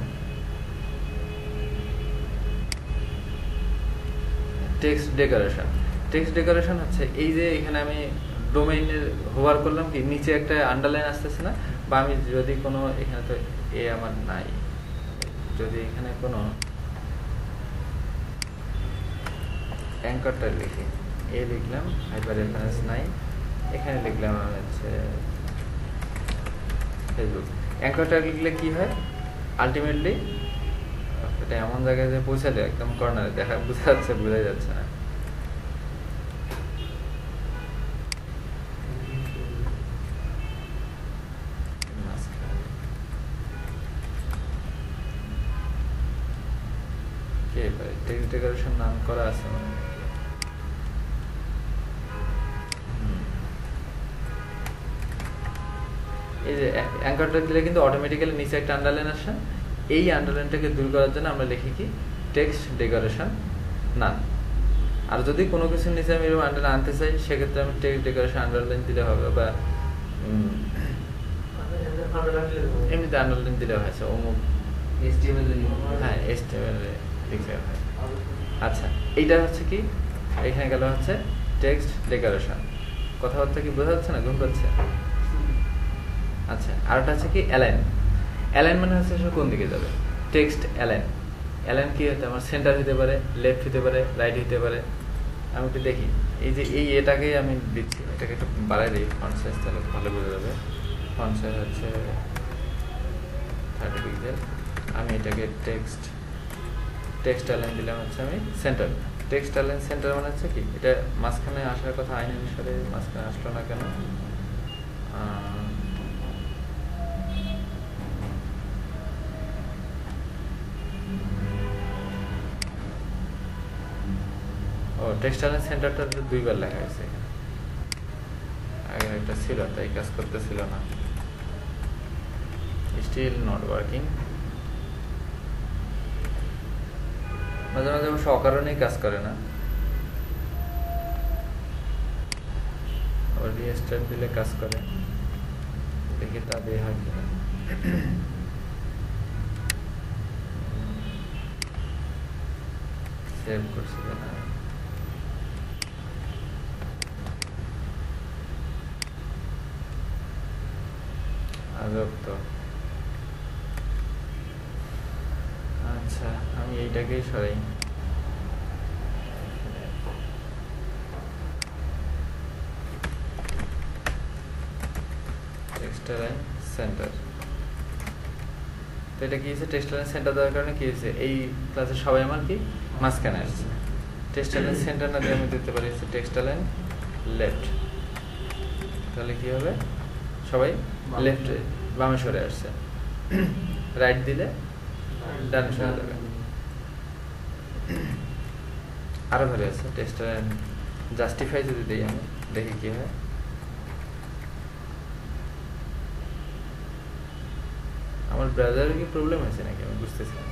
Text decoration. টেক্সট ডেকোরেশন হচ্ছে এই যে এখানে আমি ডোমেইনের হোভার করলাম, কি নিচে একটা আন্ডারলাইন আসতেছে না, বা আমি যদি কোনো, এখানে তো এ আমার নাই, যদি এখানে কোনো অ্যাঙ্করটা লিখি, এ লিখলাম, হাইপার রেফারেন্স নাই, এখানে লিখলাম আমি হচ্ছে ফেসবুক। অ্যাঙ্করটা লিখলে কি হয়, আলটিমেটলি এটা এমন জায়গায় যে পৌঁছালে একদম কর্নারে দেখা বোঝা যাচ্ছে না। কে পারে টেক্সট ডেকোরেশন নাম করা আছে মানে এই যে অ্যাঙ্কারটা দিলে কিন্তু অটোমেটিক্যালি নিচে একটা আন্ডারলাইন আসে। এই আন্ডারলাইনটাকে দূর করার জন্য আমরা লিখি কি টেক্সট ডেকোরেশন নান। আর যদি কোনো কিছুর নিচে আমি এরকম আন্ডারলাইন আনতে চাই সেক্ষেত্রে আমি টেক্সট ডেকোরেশন আন্ডারলাইন দিলে হবে, বা এমনিতে আন্ডারলাইন দিলে হয়েছে অমুক হ্যাঁ HTML লিখলে হয়। আচ্ছা এইটা হচ্ছে কি এখানে গেল হচ্ছে টেক্সট ডেকোরেশন। কথাবার্তা কি বোঝা যাচ্ছে না? ঘুম পাচ্ছে? আচ্ছা আরেকটা আছে কি অ্যালাইন। অ্যালাইন মানে হচ্ছে কোন দিকে যাবে, টেক্সট অ্যালাইন। অ্যালাইন কি হতে আমার সেন্টার হতে পারে, লেফট হতে পারে, রাইট হতে পারে। আমি একটু দেখি এই যে এটাকেই আমি দিচ্ছি, এটাকে একটু বাড়াই দিই ফন্ট সাইজ, তাহলে ভালো বোঝা যাবে। ফন্ট সাইজ হচ্ছে 30 পিক্সেল। আমি এটাকে টেক্সট অ্যালাইন দিলাম হচ্ছে আমি সেন্টার। টেক্সট অ্যালাইন সেন্টার মানে হচ্ছে কি এটা মাঝখানে আসার কথা আইন অনুসারে মাঝখানে আসলো না কেন? ও টেক্সট অ্যালাইন সেন্টারটা দুইবার লেখা হয়েছে, আগে একটা ছিল তাই কাজ করতেছিল না। Still not working. মাঝে মাঝে অবশ্য অকারণেই কাজ করে না, আবার রিস্টার্ট দিলে কাজ করে। দেখি তা দিয়ে হয় কিনা। সেভ করছি না, আজব তো। আচ্ছা আমি এইটাকেই সরাই। Text align centre. তো এটা কি হয়েছে, টেক্সট অ্যালাইন সেন্টার দেওয়ার কারণে কি হয়েছে, এই ক্লাসে সবাই আমার কি মাঝখানে আসছে। টেক্সট অ্যালাইন সেন্টার না দিয়ে আমি দিতে পারি টেক্সট অ্যালাইন লেফট। তাহলে কি হবে, সবাই লেফটে বামে সরে আসছে। রাইট দিলে ডান সরে যাবে। আরো ভালো আছে টেক্সট অ্যালাইন জাস্টিফাই যদি দিই আমি, দেখি কি হয়। আমার ব্রাউজারে কি প্রবলেম হয়েছে নাকি আমি বুঝতেছি না,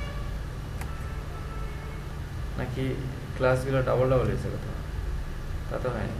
নাকি ক্লাসগুলো ডাবল হয়েছে কোথাও? তা তো হয়নি।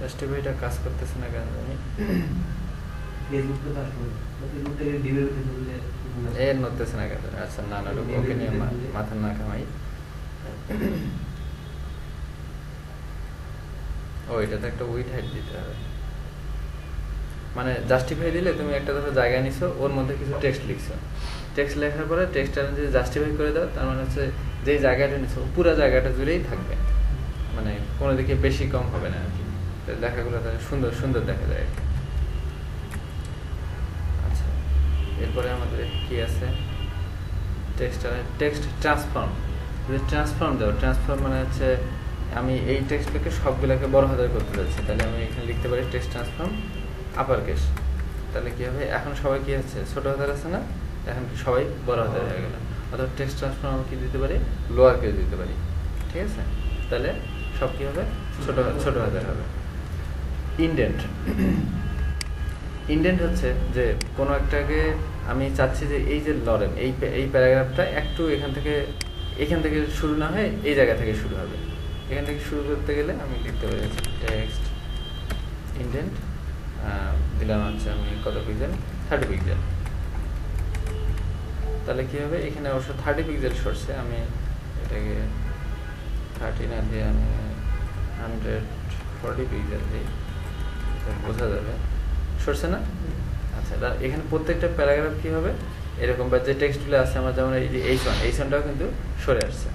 জাস্টিফাইটা কাজ করতেছে না কেন জানি। এর নড়তেছে না কেন? আচ্ছা না না ওকে নিয়ে মাথা না কামাই। ও এটাতে একটা উইড হাইট দিতে হবে, মানে জাস্টিফাই দিলে তুমি একটা ধরো জায়গায় নিছো, ওর মধ্যে কিছু টেক্সট লিখছো। টেক্সট লেখার পরে টেক্সটটা যদি জাস্টিফাই করে দাও, তার মানে হচ্ছে যে জায়গাটা নিছো পুরো জায়গাটা জুড়েই থাকবে, মানে কোনো দিকে বেশি কম হবে না আর কি। লেখাগুলো সুন্দর সুন্দর দেখা যায়। আচ্ছা এরপরে আমাদের কি আছে, টেক্সট ট্রান্সফর্ম। যদি ট্রান্সফর্ম দাও, ট্রান্সফর্ম মানে হচ্ছে আমি এই টেক্সটগুলোকে সবগুলোকে বড় হাতের করতে যাচ্ছি, তাহলে আমি এখানে লিখতে পারি টেক্সট ট্রান্সফর্ম আপার কেস। তাহলে কি হবে, এখন সবাই কি হচ্ছে ছোট হাতের আছে না, এখন সবাই বড় হাতের হয়ে গেল। অথবা টেক্সট ট্রান্সফর্ম আমি কি দিতে পারি, লোয়ার কেস দিতে পারি। ঠিক আছে, তাহলে সব কি হবে, ছোট হাতের হবে। ইনডেন্ট। ইনডেন্ট হচ্ছে যে কোনো একটাকে আমি চাচ্ছি যে এই যে লরেন এই প্যারাগ্রাফটা একটু এখান থেকে শুরু না হয় এই জায়গা থেকে শুরু হবে। এখান থেকে শুরু করতে গেলে আমি লিখতে পারি টেক্সট ইনডেন্ট দিলাম হচ্ছে আমি কত পিক্সেল, 30 পিক্সেল। তাহলে কি হবে, এখানে অবশ্য 30 পিক্সেল সরছে, আমি এটাকে 30 না দিয়ে আমি 140 পিক্সেল দিই, বোঝা যাবে সরছে না। আচ্ছা এখানে প্রত্যেকটা প্যারাগ্রাফ কি হবে এরকম, বা যে টেক্সটগুলো আছে আমার যেমন এই যে এইচনটাও কিন্তু সরে আসছে।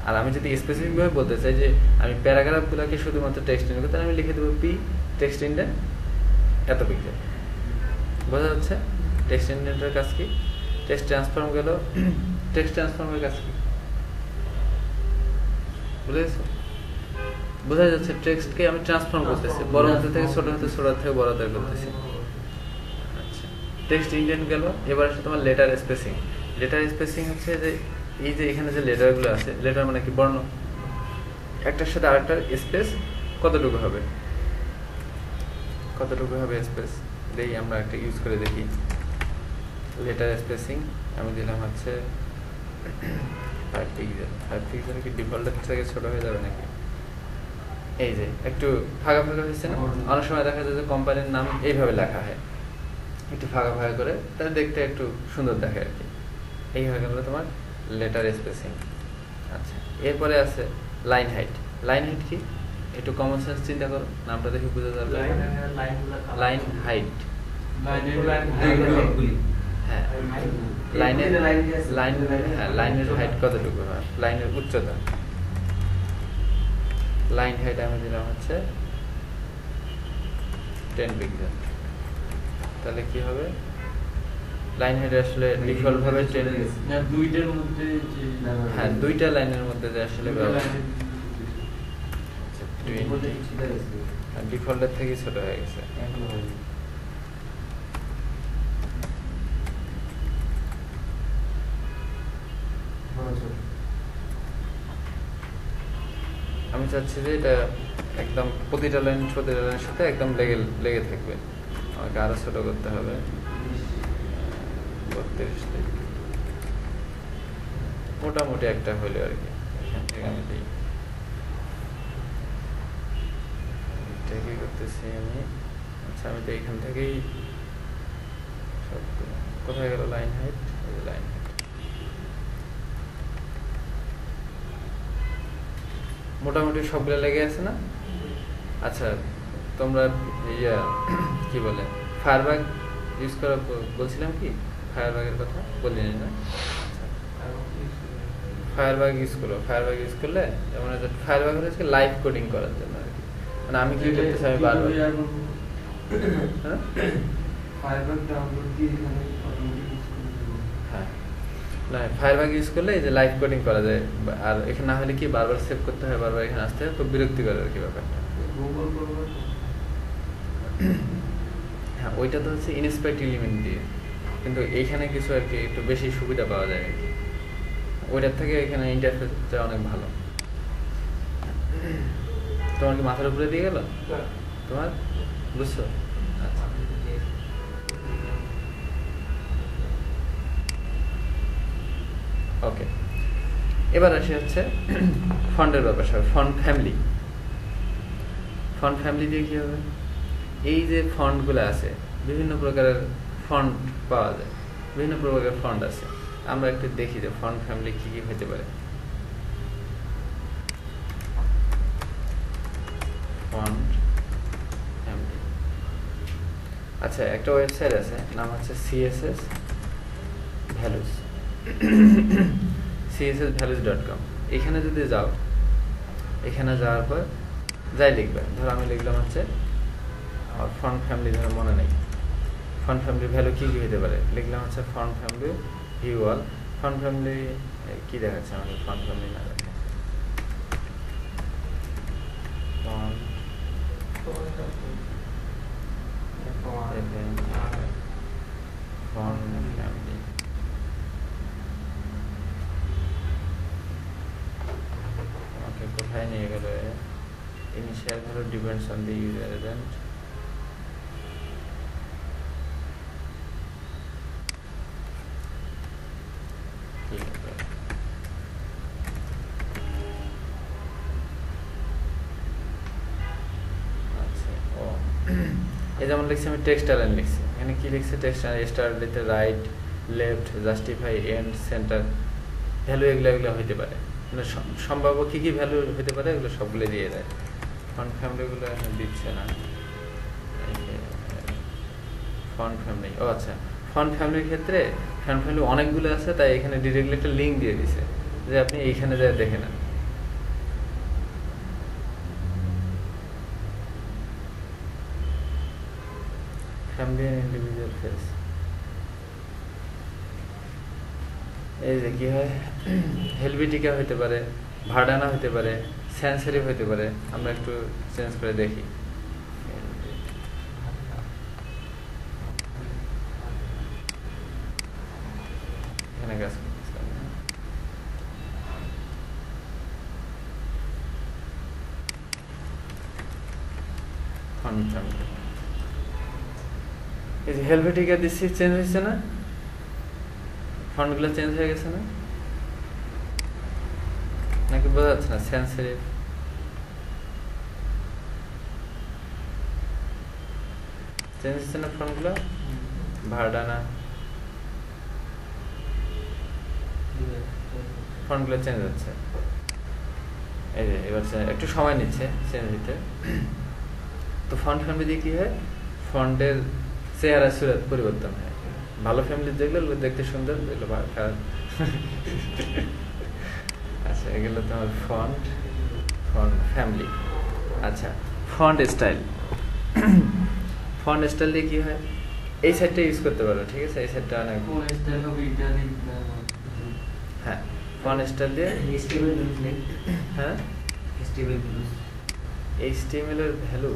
আর আমি যদি স্পেসিফিকভাবে বলতে চাই যে আমি প্যারাগ্রাফগুলোকে শুধুমাত্র টেক্সট ইন্ডেন্ট, তাহলে আমি লিখে দেবো পি টেক্সট ইন্ডেন্ট এত পিক্সেল। বোঝা যাচ্ছে টেক্সট ইন্ডেন্টের কাজ কি? টেক্সট ট্রান্সফর্ম গেল, টেক্সট ট্রান্সফর্মের কাজ কি বুঝে গেছো? বোঝা যাচ্ছে টেক্সটকে আমি ট্রান্সফর্ম করতেছি, বড় হাতে থেকে ছোট হাতে, ছোট হাতে থেকে বড় হাতে করতেছি। আচ্ছা, টেক্সট ইন্ডেন্ট গেল। এবার আসলে তোমার লেটার স্পেসিং। লেটার স্পেসিং হচ্ছে যে এই যে এখানে যে লেটারগুলো আছে, লেটার মানে কি? বর্ণ। একটার সাথে আরেকটার স্পেস কতটুকু হবে, কতটুকু হবে স্পেস, দেখি আমরা একটা ইউজ করে দেখি। লেটার স্পেসিং আমি দিলাম হচ্ছে 5 পিক্সেল। 5 পিক্সেল কি ডিফল্টের থেকে ছোট হয়ে যাবে নাকি? এই যে একটু ফাঁকা ফাঁকা হয়েছে না? অনেক সময় দেখা যায় যে কোম্পানির নাম এইভাবে লেখা হয়, একটু ফাঁকা ফাঁকা করে, তাহলে দেখতে একটু সুন্দর দেখে আর কি। এই হয়ে গেল তোমার লেটার স্পেসিং। আচ্ছা, এরপরে আছে লাইন হাইট। লাইন হাইট কি? একটু কমন সেন্স চিন্তা করো, নামটা দেখে বুঝে যাবে। লাইন হাইট, হ্যাঁ লাইনের লাইন, হ্যাঁ লাইনের হাইট কতটুকু হয়, লাইনের উচ্চতা। লাইন হাইট আমি দিলাম হচ্ছে 10 পিক্সেল। তাহলে কি হবে? লাইন হাইট আসলে ডিফল্ট ভাবে 10, দুইটার মধ্যে, হ্যাঁ দুইটা লাইনের মধ্যে যে আসলে ডিফল্টের থেকে ছোট হয়ে গেছে। আমি চাচ্ছি যে এটা একদম প্রতিটা লাইনের সাথে একদম লেগে থাকবে। আমাকে আরো ছোট করতে হবে, 32 থেকে মোটামুটি একটা হইলে আর কি। এখান থেকে আমি দিই, কি করতেছি আমি। আচ্ছা, আমি তো এখান থেকেই কোথায় গেল লাইন হাইট? লাইন হাইট মোটামুটি সবগুলো লেগে আছে না? আচ্ছা, তোমরা কি বলে ফায়ারবাগ ইউজ করা বলছিলাম কি? ফায়ারবাগের কথা বলিনি না? ফায়ারবাগ ইউজ করো। ফায়ারবাগ ইউজ করলে যেমন ফায়ারবাগ হচ্ছে লাইভ কোডিং করার জন্য আর কি। মানে আমি কি করতেছি, আমি বারবার হ্যাঁ না, ফায়ারবাগ ইউজ করলে এই যে লাইভ কোডিং করা যায়। আর এখানে না হলে কি বারবার সেভ করতে হয়, বারবার এখানে আসতে হয়, খুব বিরক্তিকর আর কি ব্যাপারটা। হ্যাঁ, ওইটা তো হচ্ছে ইনস্পেক্ট এলিমেন্ট দিয়ে, কিন্তু এইখানে কিছু আর কি একটু বেশি সুবিধা পাওয়া যায় আর কি। ওইটার থেকে এখানে ইন্টারফেসটা অনেক ভালো। তোমার কি মাথার উপরে দিয়ে গেল তোমার? বুঝছো? আচ্ছা, ওকে। এবার আসি হচ্ছে ফন্টের ব্যাপার। Font family. ফন্ট ফ্যামিলি দিয়ে কি হবে? এই যে ফন্টগুলো আছে, বিভিন্ন প্রকারের ফন্ট পাওয়া যায়, বিভিন্ন প্রকারের ফন্ট আছে। আমরা একটু দেখি যে ফন্ট ফ্যামিলি কি কি হতে পারে। ফন্ট ফ্যামিলি, আচ্ছা একটা ওয়েবসাইট আছে, নাম হচ্ছে CSS ভ্যালুস, csvalues.com। এখানে যদি যাও, এখানে যাওয়ার পর যাই লিখবে, ধরো আমি লিখলাম হচ্ছে আমার ফন্ট ফ্যামিলি, ধরো মনে নেই ফন্ট ফ্যামিলির ভ্যালু কী কী হতে পারে, লিখলাম হচ্ছে font family view all. Font family কী দেখাচ্ছে আমাকে? ফন্ট ফ্যামিলি না দেখে ফন্ট ফ্যামিলি। আমাকে কোথায় নিয়ে গেল? Initial value depends on the user agent. এই যেমন লিখছি আমি টেক্সট অ্যালাইন লিখছি, এখানে কি লিখছে? টেক্সট অ্যালাইন স্টার্ট দিতে right, left, justify, end, centre, value এগুলো হইতে পারে। মানে সম্ভাব্য কী কী ভ্যালু হতে পারে এগুলো সবগুলো দিয়ে দেয়। ফন্ট ফ্যামিলিগুলো দিচ্ছে না। ফন্ট ফ্যামিলি, ও আচ্ছা, ফন্ট ফ্যামিলির ক্ষেত্রে ফন্ট ফ্যামিলি অনেকগুলো আছে, তাই এখানে ডিরেক্টলি একটা লিঙ্ক দিয়ে দিছে যে আপনি এইখানে যা দেখে নেন। Family and individual face. এই যে কি হয়, হেলভেটিকা হতে পারে, ভার্ডানা হতে পারে, স্যান্স সেরিফ হতে পারে। আমরা একটু চেঞ্জ করে দেখি। এখানে কাজ করতেছে। এই যে হেলভেটিকা দিচ্ছি, চেঞ্জ হয়েছে না? ফন্টগুলো চেঞ্জ হয়ে গেছে না? নাকি বোঝা যাচ্ছে না? স্যান্স সেরিফ চেঞ্জ হচ্ছে না? ফন্টগুলো ভার্ডানা ফন্টগুলো চেঞ্জ হচ্ছে। এই যে এবার একটু সময় নিচ্ছে চেঞ্জ হতে। তো ফন্ট ফ্যামিলি দিয়ে কি হয়, ফন্টের চেহারা সুরত পরিবর্তন হয়। ভালো ফ্যামিলি যেগুলো দেখতে সুন্দর, এগুলো খারাপ। আচ্ছা, এগুলো তোমার ফন্ট ফন্ট ফ্যামিলি। আচ্ছা, ফন্ট স্টাইল। ফন্ট স্টাইল দিয়ে কি হয়, এই সাইডটা ইউজ করতে পারো, ঠিক আছে? এই সাইডটা অনেক, হ্যাঁ ফন্ট স্টাইল দিয়ে। হ্যাঁ, HTML এর ভ্যালু,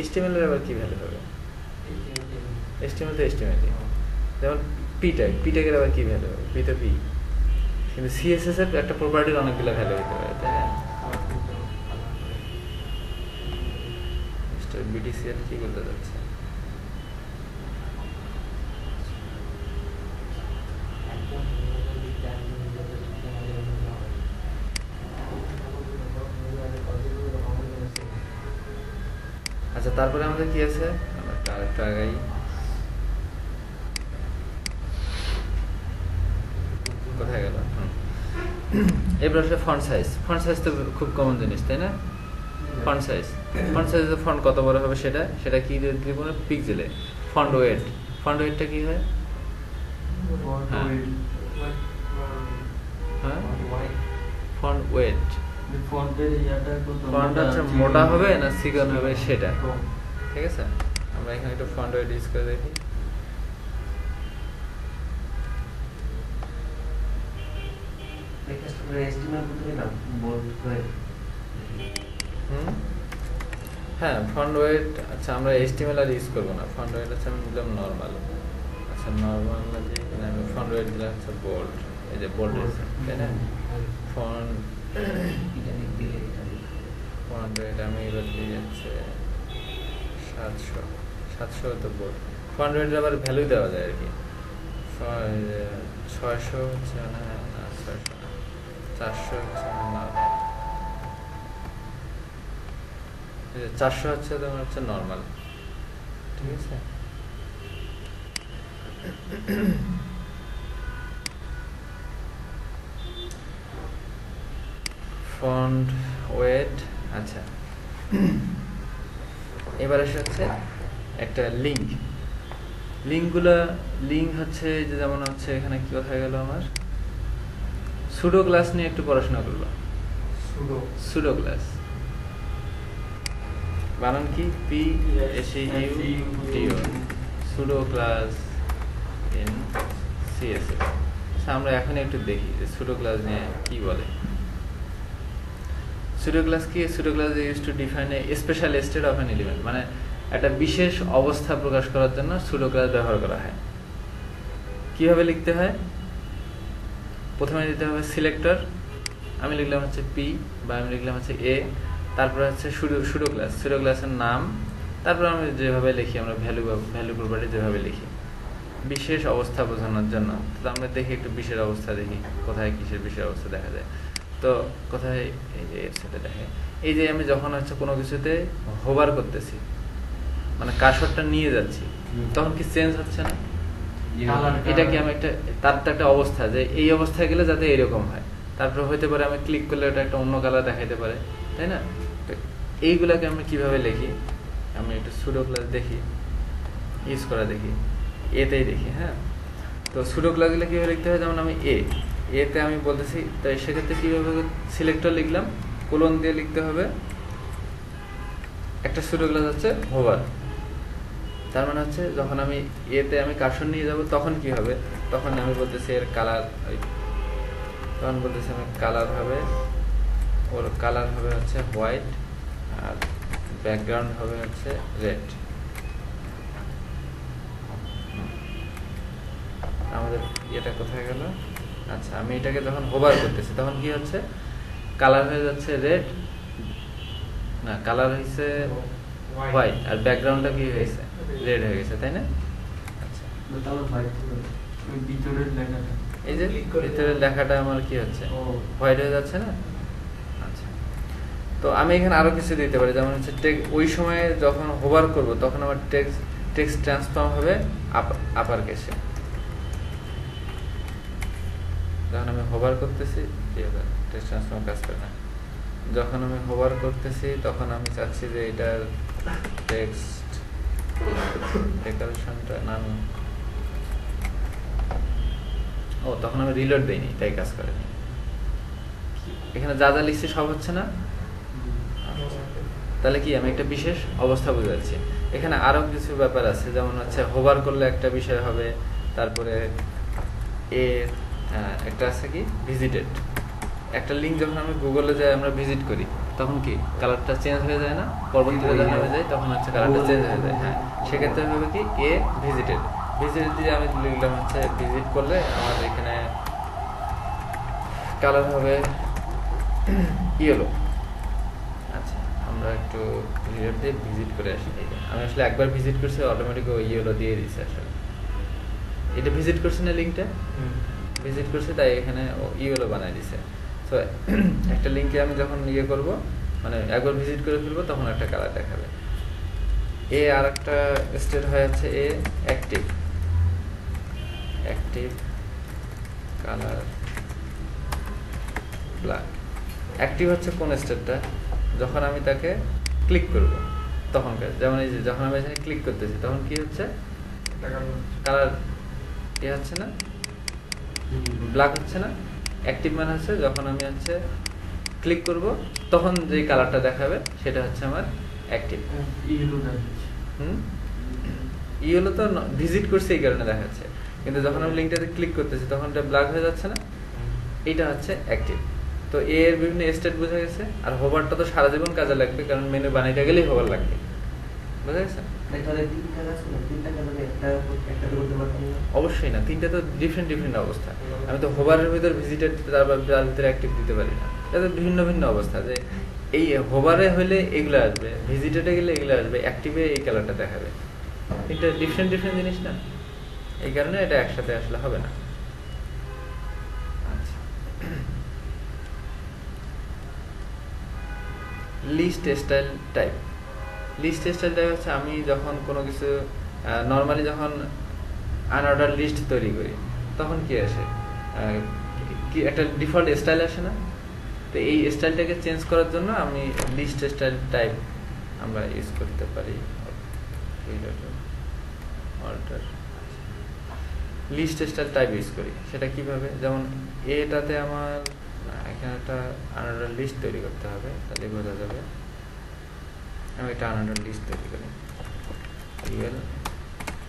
HTML এর আবার কি ভ্যালু হবে? HTML তো HTML, যেমন পি ট্যাগের আবার কি ভ্যালু হবে? পি তো পি। কিন্তু CSS এর একটা প্রপার্টির অনেকগুলো ভ্যালু হতে পারে, তাই না? মিস্টার BTCL কি বলতে যাচ্ছে? আচ্ছা, তারপরে আমাদের কি আছে? আমরা আরেকটু আগাই। কোথায় গেল? এবার আসলে ফন্ট সাইজ। ফন্ট সাইজ তো খুব কমন জিনিস, তাই না? ফন্ট সাইজ ফন্ট কত বড় হবে সেটা কি দিব না? পিক্সেলে। ফন্ট ওয়েটটা কি হয়? হ্যাঁ, ফন্ট ওয়েট। ফন্ট হচ্ছে মোটা হবে না চিকন হবে সেটা, ঠিক আছে? আমরা এখানে একটু ফন্ট ওয়েট ইউজ করে দেখি। হ্যাঁ, ফন্ট ওয়েট। আচ্ছা, আমরা HTML আর ইউজ করবো না। ফন্ট ওয়েট আছে আমি দিলাম নর্মাল। আচ্ছা, নর্মাল দিয়ে আমি ফন্ট ওয়েট দিলাম হচ্ছে বোল্ড। এই যে বোল্ড আছে, তাই না? ফন্ট ওয়েট আমি এবার দিয়ে যাচ্ছে 700 তো বোল্ড। ফন্ট ওয়েটের আবার ভ্যালু দেওয়া যায় আর কি। 600 হচ্ছে না, 400 হচ্ছে না, 400 হচ্ছে তোমার হচ্ছে নর্মাল, ঠিক আছে? Font wait. আচ্ছা, এবার আসে হচ্ছে একটা লিঙ্ক। লিঙ্ক হচ্ছে যে যেমন হচ্ছে এখানে কি কথা গেল আমার, সুডো ক্লাস নিয়ে একটু পড়াশোনা করলো। সুডো ক্লাস বানান কি? PSEUDO, pseudo class in CSS। আমরা এখন একটু দেখি যে সুডো ক্লাস নিয়ে কি বলে। সুডো ক্লাস কি? Pseudo class use to define a special state of an element, মানে একটা বিশেষ অবস্থা প্রকাশ করার জন্য সুডো ক্লাস ব্যবহার করা হয়। কিভাবে লিখতে হয়? প্রথমে দিতে হবে সিলেক্টর, আমি লিখলাম হচ্ছে P বা আমি লিখলাম হচ্ছে A, তারপরে হচ্ছে সুডো ক্লাসের নাম, তারপর আমি যেভাবে লিখি, আমরা ভ্যালু প্রপার্টি যেভাবে লিখি বিশেষ অবস্থা বোঝানোর জন্য। তো আমরা দেখি একটু বিশেষ অবস্থা দেখি, কোথায় কিসের বিশেষ অবস্থা দেখা যায়। তো কোথায়, এই যে এর সাথে দেখে, এই যে আমি যখন হচ্ছে কোনো কিছুতে হোভার করতেছি, মানে কার্সরটা নিয়ে যাচ্ছি, তখন কি চেঞ্জ হচ্ছে না? এটা কি আমি তার তো একটা অবস্থা, যে এই অবস্থায় গেলে যাতে এরকম হয়। তারপরে হইতে পারে আমি ক্লিক করলে ওটা একটা অন্য কালার দেখাইতে পারে, তাই না? এইগুলাকে আমি কিভাবে লিখি, আমি একটু সুডো ক্লাস দেখি, ইউজ করা দেখি, এতেই দেখি। হ্যাঁ, তো সুডো ক্লাসগুলো কীভাবে লিখতে হয়, যেমন আমি এতে আমি বলতেছি, তো সেক্ষেত্রে কীভাবে সিলেক্টর লিখলাম, কোলন দিয়ে লিখতে হবে একটা ছোট ক্লাস হচ্ছে হোভার। তার মানে হচ্ছে যখন আমি এতে আমি কার্সর নিয়ে যাব তখন কি হবে, তখন আমি বলতেছি এর কালার, তখন বলতেছি আমি কালার হবে, ওর কালার হবে হচ্ছে হোয়াইট আর ব্যাকগ্রাউন্ড হবে হচ্ছে রেড। আমাদের এটা কোথায় গেল? আচ্ছা, আমি এটাকে যখন হোভার করতেছি তখন কি হচ্ছে, কালার হয়ে যাচ্ছে রেড, না কালার হয়েছে হোয়াইট আর ব্যাকগ্রাউন্ডটা কি হয়েছে, রেড হয়ে গেছে, তাই না? আচ্ছা, ভিতরের লেখাটা, এই যে ভিতরের লেখাটা আমার কি হচ্ছে, হোয়াইট হয়ে যাচ্ছে না? আচ্ছা, তো আমি এখানে আরো কিছু দিতে পারি, যেমন হচ্ছে ওই সময়ে যখন হোভার করব তখন আমার টেক্সট ট্রান্সফর্ম হবে আপার কেসে। যখন আমি হোভার করতেছি টেক্সট ট্রান্সফর্ম কাজ করে না, যখন আমি হোভার করতেছি তখন আমি চাচ্ছি যে এটার টেক্সট ডেকোরেশনটা নাম, ও তখন আমি রিলোড দেইনি, তাই কাজ করেনি। এখানে যা যা লিখছি সব হচ্ছে না? তাহলে কি আমি একটা বিশেষ অবস্থা বুঝাচ্ছি। এখানে আরো কিছু ব্যাপার আছে, যেমন হচ্ছে হোভার করলে একটা বিষয় হবে, তারপরে একটা আছে কি ভিজিটেড, একটা লিঙ্ক যখন আমি গুগলে যাই আমরা ভিজিট করি তখন কি কালারটা চেঞ্জ হয়ে যায় না, পরবর্তীতে যখন আমি যাই তখন হচ্ছে কালারটা চেঞ্জ হয়ে যায়। হ্যাঁ, সেক্ষেত্রে হবে কি ভিজিটেড, ভিজিট দিয়ে আমি লিখলাম হচ্ছে ভিজিট করলে আমার এখানে কালার হবে ইয়েলো। আচ্ছা, আমরা একটু রিলেট দিয়ে ভিজিট করে আসি। আমি আসলে একবার ভিজিট করছি, অটোমেটিক ইয়েলো দিয়ে দিচ্ছে। আসলে এটা ভিজিট করছি না, লিঙ্কটা ভিজিট করছি, তাই এখানে ইয়েলো বানাই দিছে। তো একটা লিঙ্কে আমি যখন করব, মানে একবার ভিজিট করে ফেলবো তখন একটা কালার দেখাবে। আর একটা স্টেট হয়ে যাচ্ছে অ্যাক্টিভ কালার ব্ল্যাক। অ্যাক্টিভ হচ্ছে কোন স্টেটটা, যখন আমি তাকে ক্লিক করব তখনকার, যেমন এই যে যখন আমি এখানে ক্লিক করতেছি তখন কি হচ্ছে, কালার হচ্ছে না, ব্ল্যাক হচ্ছে না। অ্যাক্টিভ মানে হচ্ছে যখন আমি হচ্ছে ক্লিক করব তখন যে কালারটা দেখাবে সেটা হচ্ছে আমার অ্যাক্টিভ। ইয়েলো তো ভিজিট করছে এই কারণে দেখাচ্ছে, কিন্তু যখন আমি লিঙ্কটাতে ক্লিক করতেছি তখন এটা ব্ল্যাক হয়ে যাচ্ছে না, এটা হচ্ছে অ্যাক্টিভ। তো এর বিভিন্ন স্টেট বোঝা গেছে। আর হোভারটা তো সারা জীবন কাজে লাগবে, কারণ মেনু বানাইতে গেলেই হোভার লাগবে, বুঝা গেছে? অবশ্যই না, তিনটা তো ডিফারেন্ট অবস্থা। আমি তো হোভারের ভিতর ভিজিটেড তার ভিতরে অ্যাক্টিভ দিতে পারি না, এটা ভিন্ন ভিন্ন অবস্থা। যে এই হোভারে হলে এগুলো আসবে, ভিজিটেডে গেলে এগুলো আসবে, অ্যাক্টিভে এই কালারটা দেখাবে। তিনটা ডিফারেন্ট জিনিস না, এই কারণে এটা একসাথে আসলে হবে না। আচ্ছা, list style type. List style type হচ্ছে আমি যখন কোনো কিছু নর্মালি যখন আনঅর্ডার লিস্ট তৈরি করি তখন কি আসে, কি একটা ডিফল্ট স্টাইল আসে না? তো এই স্টাইলটাকে চেঞ্জ করার জন্য আমি লিস্ট স্টাইল টাইপ আমরা ইউজ করতে পারি। Alter list style type use করি, সেটা কিভাবে? যেমন এটাতে আমার এখানে একটা আনঅর্ডার লিস্ট তৈরি করতে হবে, তাহলে বোঝা যাবে। আমি একটা আনঅর্ডার লিস্ট তৈরি করি,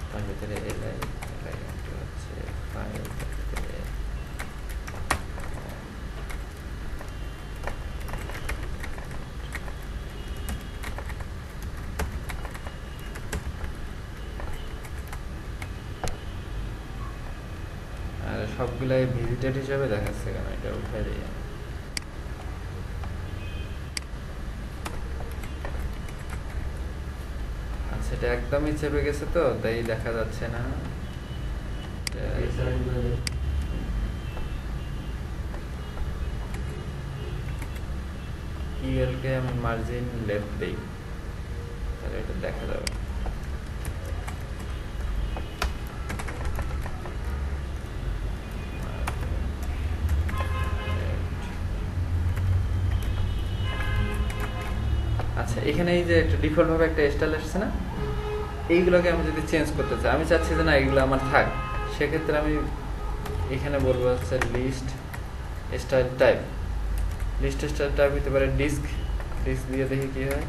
তার ভিতরে হচ্ছে ফাইল, আর সবগুলাই ভিজিটেড হিসাবে দেখাচ্ছে, কেন এটা উঠাই দিই। সেটা একদমই চেপে গেছে তো তাই দেখা যাচ্ছে না। কে আমি মার্জিন লেফট দেই, তাহলে এটা দেখা যাবে। আচ্ছা, এখানে এই যে একটা ডিফল্ট ভাবে একটা স্টাইল আসছে না, এইগুলোকে আমি যদি চেঞ্জ করতে চাই, আমি চাচ্ছি যে না এগুলো আমার থাক, সেক্ষেত্রে আমি এখানে বলবো হচ্ছে list style type. List style type হতে পারে ডিস্ক দিয়ে দেখি কি হয়।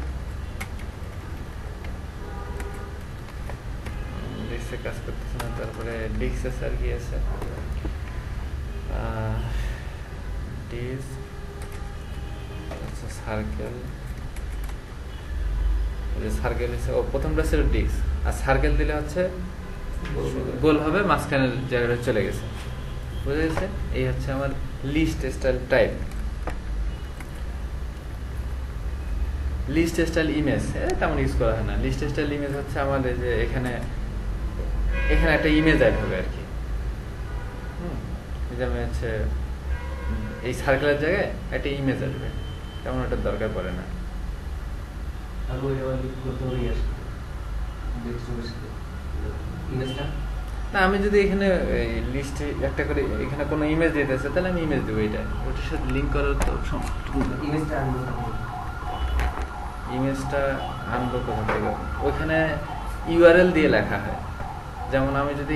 এ কাজ করতেছে না। তারপরে ডিস্ক আর কি আছে, ডিস্ক, আচ্ছা সার্কেল, সার্কেল ও প্রথমটা ছিল ডিস্ক, আর সার্কেল দিলে হচ্ছে গোল হবে, মাঝখানের জায়গাটা চলে গেছে, বুঝা গেছে? এই হচ্ছে আমার list style type. List style image তেমন ইউজ করা হয় না। লিস্ট স্টাইল ইমেজ হচ্ছে আমাদের যে এখানে একটা ইমেজ অ্যাড হবে আর কি। যেমন হচ্ছে এই সার্কেলের জায়গায় একটা ইমেজ আসবে, তেমন ওটার দরকার পড়ে না। আর ওই করতে হবে ইমেজটা না, আমি যদি এখানে লিস্টে একটা করে এখানে কোনো ইমেজ দিতেছে, তাহলে আমি ইমেজ দেবো। এটা ওটার সাথে লিঙ্ক করার তো ইমেজটা আনবো, ইমেজটা আনবো কোথা থেকে? ওইখানে ইউআরএল দিয়ে লেখা হয়। যেমন আমি যদি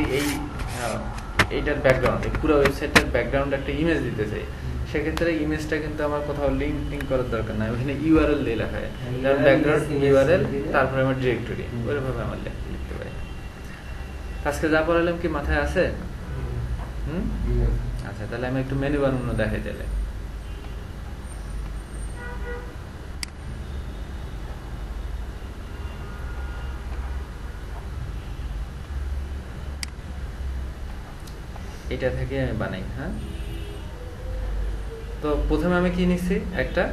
এইটার ব্যাকগ্রাউন্ড, এই পুরো ওয়েবসাইটের ব্যাকগ্রাউন্ড একটা ইমেজ দিতে চাই, সেক্ষেত্রে ইমেজটা কিন্তু আমার কোথাও লিঙ্ক করার দরকার নাই, ওখানে ইউআরএল দিয়ে লেখা হয়। যেমন ব্যাকগ্রাউন্ড ইউআরএল, তারপরে আমার ডিরেক্টরি, ওইভাবে আমার লিখতে পারি। আজকে যা পড়ালাম কি মাথায় আছে? আচ্ছা, তাহলে আমি একটু মেনু বানানো দেখাই দিলে। এটা থেকে আমি বানাই। হ্যাঁ, তো প্রথমে আমি কি নিছি? একটা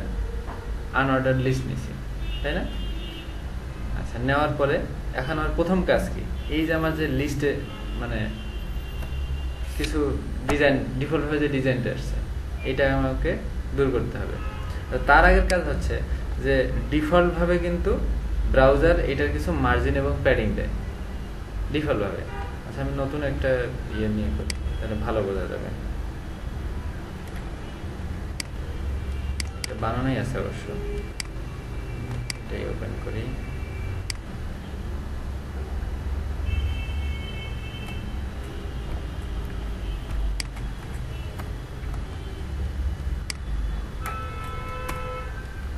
আনঅর্ডার লিস্ট নিছি, তাই না? আচ্ছা, নেওয়ার পরে এখন আমার প্রথম কাজ কি? এই যে আমার যে লিস্টে মানে কিছু ডিজাইন, ডিফল্টভাবে যে ডিজাইনটা আসছে, এটা আমাকে দূর করতে হবে। তার আগের কাজ হচ্ছে যে ডিফল্টভাবে কিন্তু ব্রাউজার এটার কিছু মার্জিন এবং প্যাডিং দেয় ডিফল্টভাবে। আচ্ছা, আমি নতুন একটা ইয়ে নিয়ে করি, তাহলে ভালো বোঝা যাবে। এটা বানানোই আছে অবশ্য, এটাই ওপেন করি।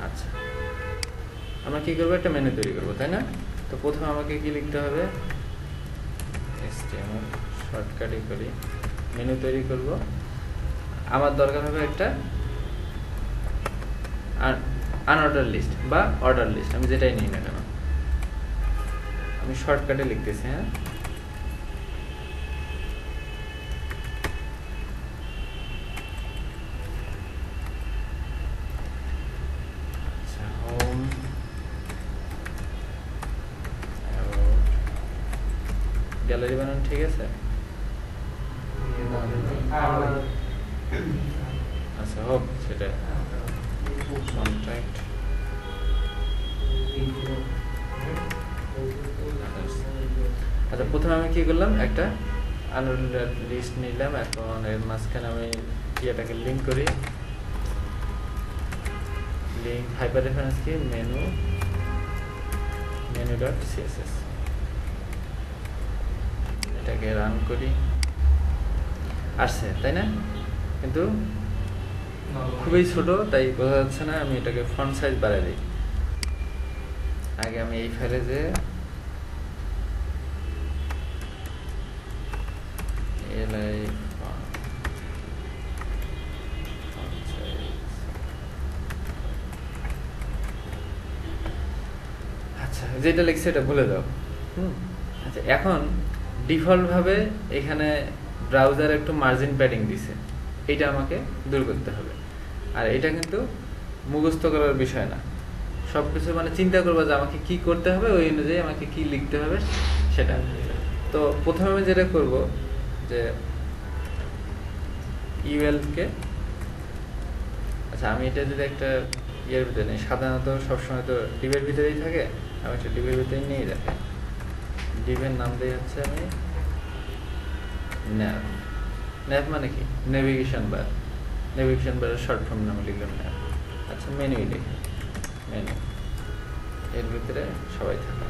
আচ্ছা, আমরা কি করবো? একটা মেনু তৈরি করবো, তাই না? তো প্রথমে আমাকে কি লিখতে হবে? HTML শর্টকাটই করি, মেনু তৈরি করব। আমার দরকার হবে একটা আনঅর্ডার লিস্ট বা অর্ডার লিস্ট, আমি যেটাই নিই না কেন। আমি শর্টকাটে লিখতেছি। হ্যাঁ, আচ্ছা, হোম, গ্যালারি বানানো ঠিক আছে? আচ্ছা, হোক সেটা কন্ট্যাক্ট। আচ্ছা, প্রথমে আমি কি করলাম? একটা আনঅর্ডার লিস্ট নিলাম। এখন এর মাঝখানে আমি এটাকে লিঙ্ক করি। লিঙ্ক হাইপার রেফারেন্স কি? menu.css। এটাকে রান করি, আসছে, তাই না? কিন্তু খুবই ছোট, তাই বোঝা যাচ্ছে না। আমি এটাকে ফন্ট সাইজ বাড়াই দিই। আগে আমি এই ফাইলে যে আচ্ছা, যেটা লিখছি এটা ভুলে দাও। আচ্ছা, এখন ডিফল্ট ভাবে এখানে ব্রাউজার একটু মার্জিন প্যাডিং দিছে, এটা আমাকে দূর করতে হবে। আর এটা কিন্তু মুখস্থ করার বিষয় না, সবকিছু মানে চিন্তা করবো যে আমাকে কি করতে হবে, ওই অনুযায়ী আমাকে কি লিখতে হবে সেটা। তো প্রথমে আমি যেটা করব যে ইউএল-কে, আচ্ছা আমি এটা যদি একটা ইয়ের ভিতরে নেই, সাধারণত সবসময় তো ডিভের ভিতরেই থাকে, আমি একটা ডিভের ভিতরেই নিয়ে রাখি। ডিভের নাম দিয়ে হচ্ছে আমি ন্যাভ। ন্যাভ মানে কি? নেভিগেশন বার। নেভিগেশন বারের শর্ট ফর্ম নামে লিখলাম ন্যাভ। আচ্ছা, মেনুই লিখি, মেনু, এর ভিতরে সবাই থাকা।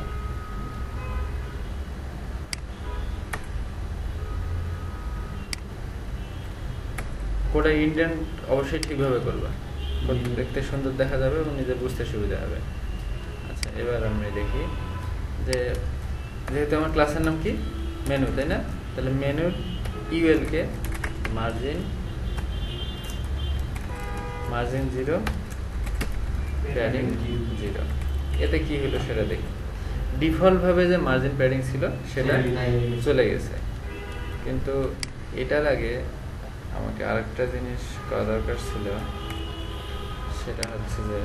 কোডে ইন্ডেন্ট অবশ্যই ঠিকভাবে করবা, দেখতে সুন্দর দেখা যাবে এবং নিজের বুঝতে সুবিধা হবে। আচ্ছা, এবার আমরা দেখি যে যেহেতু আমার ক্লাসের নাম কি মেনু, তাই না? তাহলে মেনুর ইউএলকে মার্জিন 0 প্যাডিং 0। এতে কি হলো সেটা দেখি। ডিফল্ট ভাবে যে মার্জিন প্যাডিং ছিল সেটা চলে গেছে, কিন্তু এটার আগে আমাকে আরেকটা জিনিস করা দরকার ছিল, সেটা হচ্ছে যে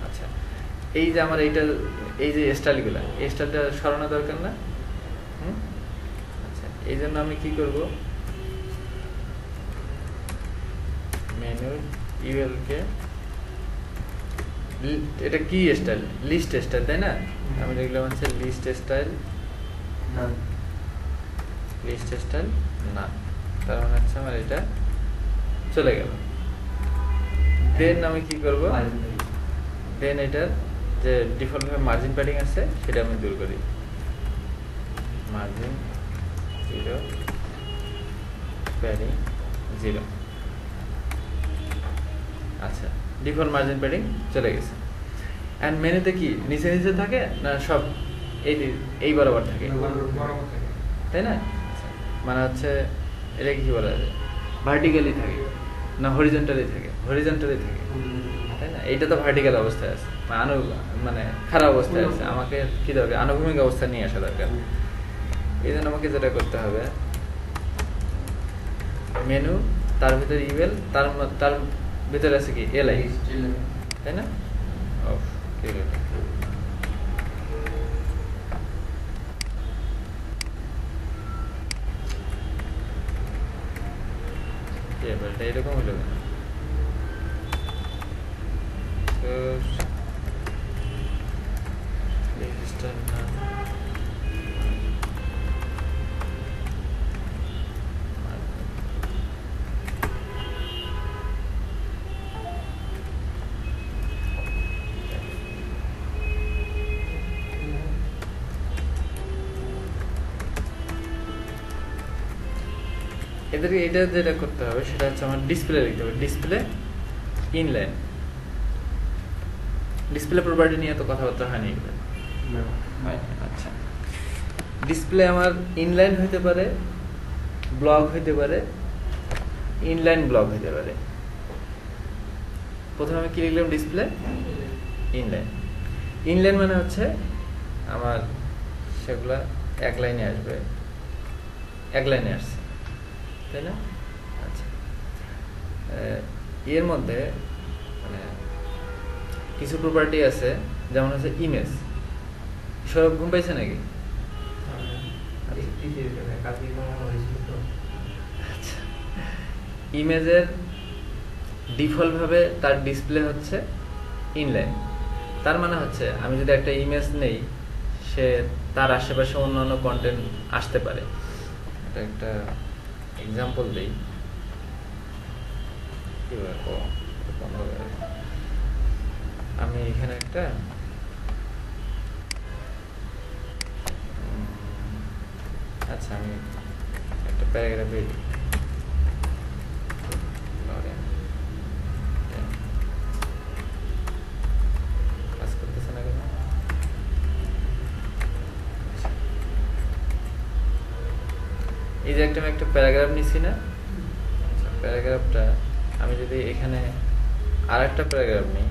আচ্ছা এই যে আমার এই যে স্টাইলগুলা, এই স্টাইলটা সরানো দরকার না? আচ্ছা, এই জন্য আমি কি করব, মেনুর ইউএল কে এটা কি স্টাইল, লিস্ট স্টাইল, তাই না? আমি লিখলাম হচ্ছে লিস্ট স্টাইল না, তার মানে হচ্ছে আমার এটা চলে গেল। দেন আমি কি করব, দেন এটার যে ডিফল্ট ভাবে মার্জিন প্যাডিং আছে সেটা আমি দূর করি, মার্জিন 0 প্যাডিং 0। আচ্ছা, ডিফল্ট মার্জিন প্যাডিং চলে গেছে। এন্ড মেনুতে কি নিচে নিচে থাকে না সব এই বরাবর থাকে, তাই না? মানে হচ্ছে এটা কি বলা যায়, ভার্টিক্যালি থাকে না হরিজন্টালি থাকে? হরিজন্টালি থাকে, তাই না? এইটা তো ভার্টিক্যাল অবস্থায় আছে, মানে খারাপ অবস্থায় আছে, আমাকে কি দরকার, আনুভূমিক অবস্থা নিয়ে আসা দরকার। এই জন্য আমাকে যেটা করতে হবে, মেনু তার ভিতরে ইমেল, তার ভিতরে আছে কি এলআই, তাই না? ঠিক আছে, ব্যাপারটা এরকম হলো কেন? এদেরকে এটা যেটা করতে হবে সেটা হচ্ছে আমার ডিসপ্লে লিখতে হবে, ডিসপ্লে ইনলাইন। ডিসপ্লে প্রপার্টি নিয়ে তো কথাবার্তা হয়নি এগুলো। আচ্ছা, ডিসপ্লে আমার ইনলাইন হইতে পারে, ব্লক হইতে পারে, ইনলাইন ব্লক হইতে পারে। প্রথমে আমি কি লিখলাম, ডিসপ্লে ইনলাইন। ইনলাইন মানে হচ্ছে আমার সেগুলা এক লাইনে আসবে, এক লাইনে আসছে, তাই না? আচ্ছা, এর মধ্যে মানে কিছু প্রপার্টি আছে, যেমন হচ্ছে ইমেজ। সৌরভ ঘুম পাইছে নাকি? ইমেজের ডিফল্ট ভাবে তার ডিসপ্লে হচ্ছে ইনলাইন। তার মানে হচ্ছে আমি যদি একটা ইমেজ নেই, সে তার আশেপাশে অন্যান্য কন্টেন্ট আসতে পারে। এটা একটা এক্সাম্পল দেই, আমি এখানে একটা আচ্ছা আমি একটা প্যারাগ্রাফে কাজ করতেছে না কেন? এই যে আমি একটা প্যারাগ্রাফ নিছি না, প্যারাগ্রাফটা আমি যদি এখানে আর একটা প্যারাগ্রাফ নিই,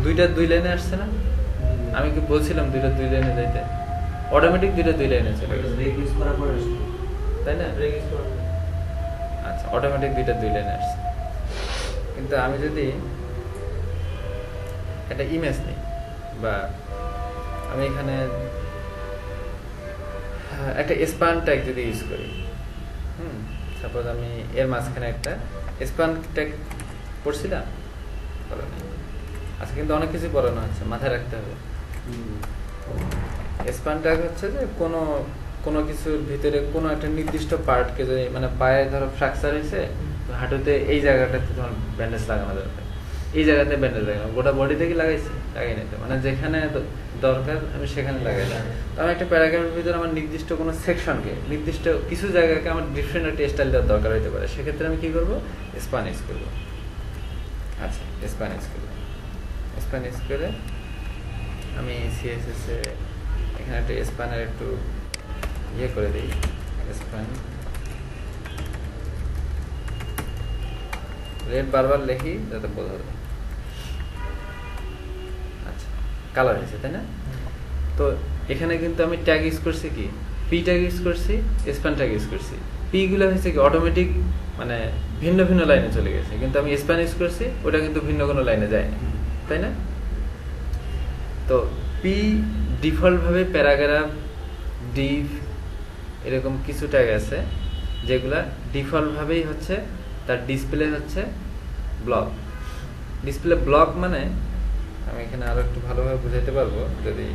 দুইটা দুই লাইনে আসছে না? আমি কি বলছিলাম দুইটা দুই লাইনে যাইতে? অটোমেটিক দুইটা দুই লাইনে চলে গেছে, তাই না? আচ্ছা, অটোমেটিক দুইটা দুই লাইনে আসছে। কিন্তু আমি যদি একটা ইমেজ নিই, বা আমি এখানে একটা স্পান ট্যাগ যদি ইউজ করি, সাপোজ আমি এর মাঝখানে একটা স্পান ট্যাগ পড়ছিলাম, আচ্ছা, কিন্তু অনেক কিছু পড়ানো হচ্ছে, মাথায় রাখতে হবে। স্পান ট্যাগ হচ্ছে যে কোনো কিছুর ভিতরে কোনো একটা নির্দিষ্ট পার্টকে যদি, মানে পায়ে ধরো ফ্র্যাকচার হয়েছে, হাঁটুতে এই জায়গাটাতে তোমার ব্যান্ডেজ লাগানো দরকার, এই জায়গাতে ব্যান্ডেজ লাগালাম, গোটা বডিতে কি লাগাইছি? লাগাই নাই তো, মানে যেখানে দরকার আমি সেখানে লাগাইলাম। তো আমি একটা প্যারাগ্রাফের ভিতরে আমার নির্দিষ্ট কোনো সেকশনকে, নির্দিষ্ট কিছু জায়গাকে আমার ডিফারেন্ট একটা স্টাইল দেওয়ার দরকার হতে পারে, সেক্ষেত্রে আমি কি করবো? স্প্যান ইউজ করবো। আচ্ছা, স্প্যান ইউজ করবো। স্প্যান ইউজ করে আমি সিএসএস এ এখানে একটা স্প্যানের একটু ইয়ে করে দিই, স্প্যান রেড বারবার লিখি যাতে বোঝা যায়। আচ্ছা, কালার হয়েছে তাই না? তো এখানে কিন্তু আমি ট্যাগ ইউজ করছি কি, পি ট্যাগ ইউজ করছি, স্প্যান ট্যাগ ইউজ করছি। পি গুলো হয়েছে কি অটোমেটিক, মানে ভিন্ন ভিন্ন লাইনে চলে গেছে, কিন্তু আমি স্প্যান ইউজ করছি, ওটা কিন্তু ভিন্ন কোনো লাইনে যায়নি, তাই না? তো পি ডিফল্ট ভাবে প্যারাগ্রাফ, ডিভ এরকম কিছু ট্যাগ আছে যেগুলা ডিফল্ট ভাবেই হচ্ছে তার ডিসপ্লে হচ্ছে ব্লক। ডিসপ্লে ব্লক মানে আমি এখানে আরো একটু ভালোভাবে বুঝাইতে পারবো যদি